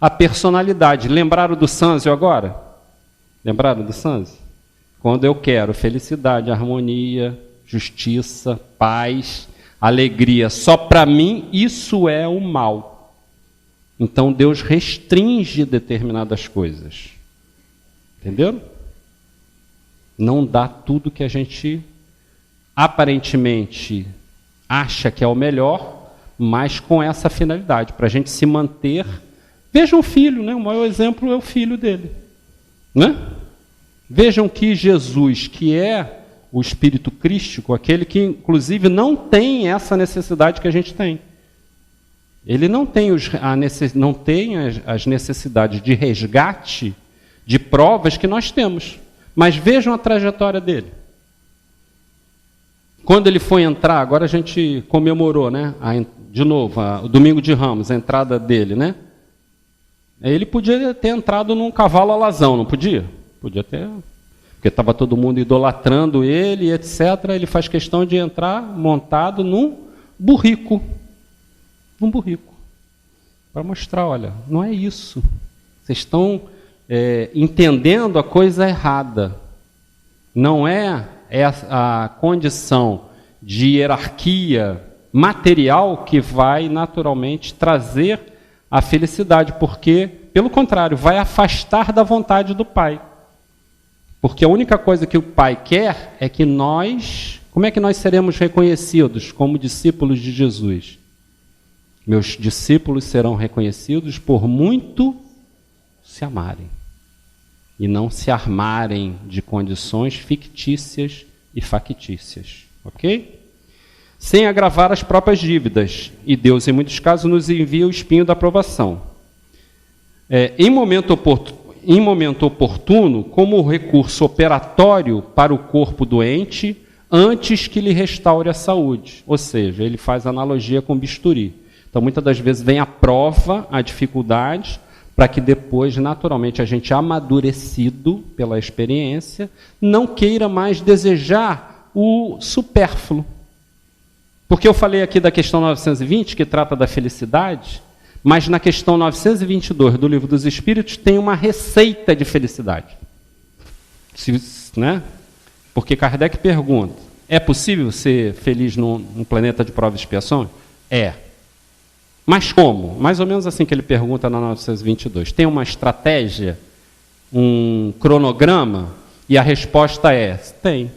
A personalidade. Lembraram do Sanzio agora? Lembraram do Sanzio? Quando eu quero felicidade, harmonia, justiça, paz, alegria só para mim, isso é o mal. Então Deus restringe determinadas coisas. Entenderam? Não dá tudo que a gente aparentemente acha que é o melhor, mas com essa finalidade, para a gente se manter. Vejam o filho, né? O maior exemplo é o filho dele. Né? Vejam que Jesus, que é o Espírito Crístico, aquele que inclusive não tem essa necessidade que a gente tem. Ele não tem, as necessidades de resgate, de provas que nós temos. Mas vejam a trajetória dele. Quando ele foi entrar, agora a gente comemorou, né? De novo, o Domingo de Ramos, a entrada dele, né? Ele podia ter entrado num cavalo alazão, não podia? Podia ter, porque estava todo mundo idolatrando ele, etc. Ele faz questão de entrar montado num burrico. Num burrico. Para mostrar, olha, não é isso. Vocês estão entendendo a coisa errada. Não é a condição de hierarquia material que vai naturalmente trazer a felicidade, porque pelo contrário, vai afastar da vontade do Pai. Porque a única coisa que o Pai quer é que nós... Como é que nós seremos reconhecidos como discípulos de Jesus? Meus discípulos serão reconhecidos por muito se amarem e não se armarem de condições fictícias e factícias, ok? Sem agravar as próprias dívidas. E Deus, em muitos casos, nos envia o espinho da provação. Em momento oportuno, como recurso operatório para o corpo doente, antes que lhe restaure a saúde. Ou seja, ele faz analogia com bisturi. Então, muitas das vezes vem a prova, a dificuldade, para que depois, naturalmente, a gente, amadurecido pela experiência, não queira mais desejar o supérfluo. Porque eu falei aqui da questão 920, que trata da felicidade, mas na questão 922 do Livro dos Espíritos tem uma receita de felicidade. Né? Porque Kardec pergunta, é possível ser feliz num planeta de prova e expiação? É. Mas como? Mais ou menos assim que ele pergunta na 922. Tem uma estratégia, um cronograma? E a resposta é, tem.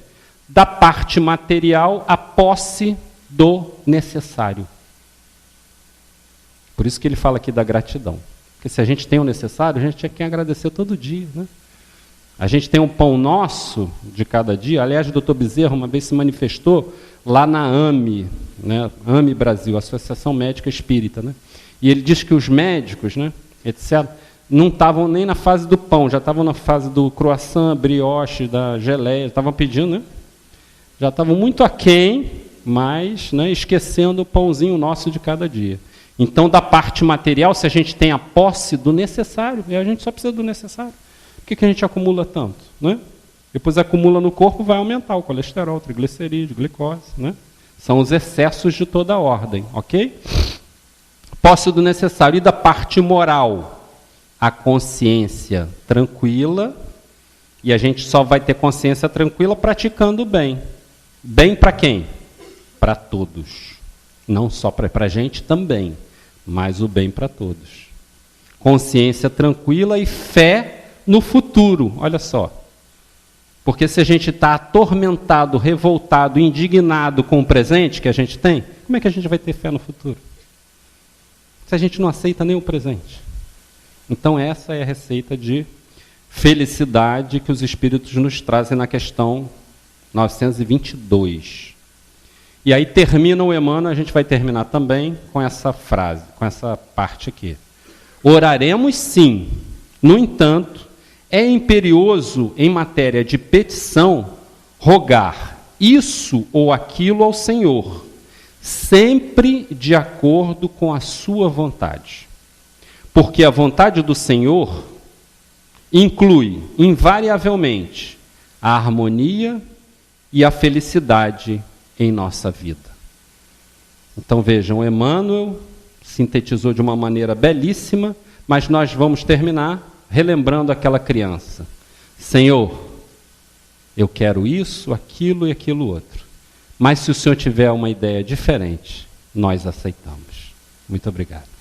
Da parte material, a posse do necessário. Por isso que ele fala aqui da gratidão. Porque se a gente tem o necessário, a gente tinha que agradecer todo dia, né? A gente tem um pão nosso de cada dia. Aliás, o Dr. Bezerra uma vez se manifestou lá na AME, né? AME Brasil, Associação Médica Espírita, né? E ele diz que os médicos, né, etc., não estavam nem na fase do pão, já estavam na fase do croissant, brioche, da geleia, estavam pedindo, né? Já estavam muito aquém, mas, né, esquecendo o pãozinho nosso de cada dia. Então, da parte material, se a gente tem a posse do necessário, e a gente só precisa do necessário, por que a gente acumula tanto? Né? Depois acumula no corpo, vai aumentar o colesterol, triglicerídeo, glicose. Né? São os excessos de toda a ordem, ok? Posse do necessário. E da parte moral? A consciência tranquila, e a gente só vai ter consciência tranquila praticando o bem. Bem para quem? Para todos. Não só para a gente também, mas o bem para todos. Consciência tranquila e fé no futuro, olha só. Porque se a gente está atormentado, revoltado, indignado com o presente que a gente tem, como é que a gente vai ter fé no futuro? Se a gente não aceita nem o presente. Então essa é a receita de felicidade que os Espíritos nos trazem na questão 922. E aí termina o Emmanuel, a gente vai terminar também com essa frase, com essa parte aqui. Oraremos sim, no entanto, é imperioso em matéria de petição rogar isso ou aquilo ao Senhor, sempre de acordo com a sua vontade. Porque a vontade do Senhor inclui, invariavelmente, a harmonia e a felicidade em nossa vida. Então vejam, Emmanuel sintetizou de uma maneira belíssima, mas nós vamos terminar relembrando aquela criança. Senhor, eu quero isso, aquilo e aquilo outro. Mas se o Senhor tiver uma ideia diferente, nós aceitamos. Muito obrigado.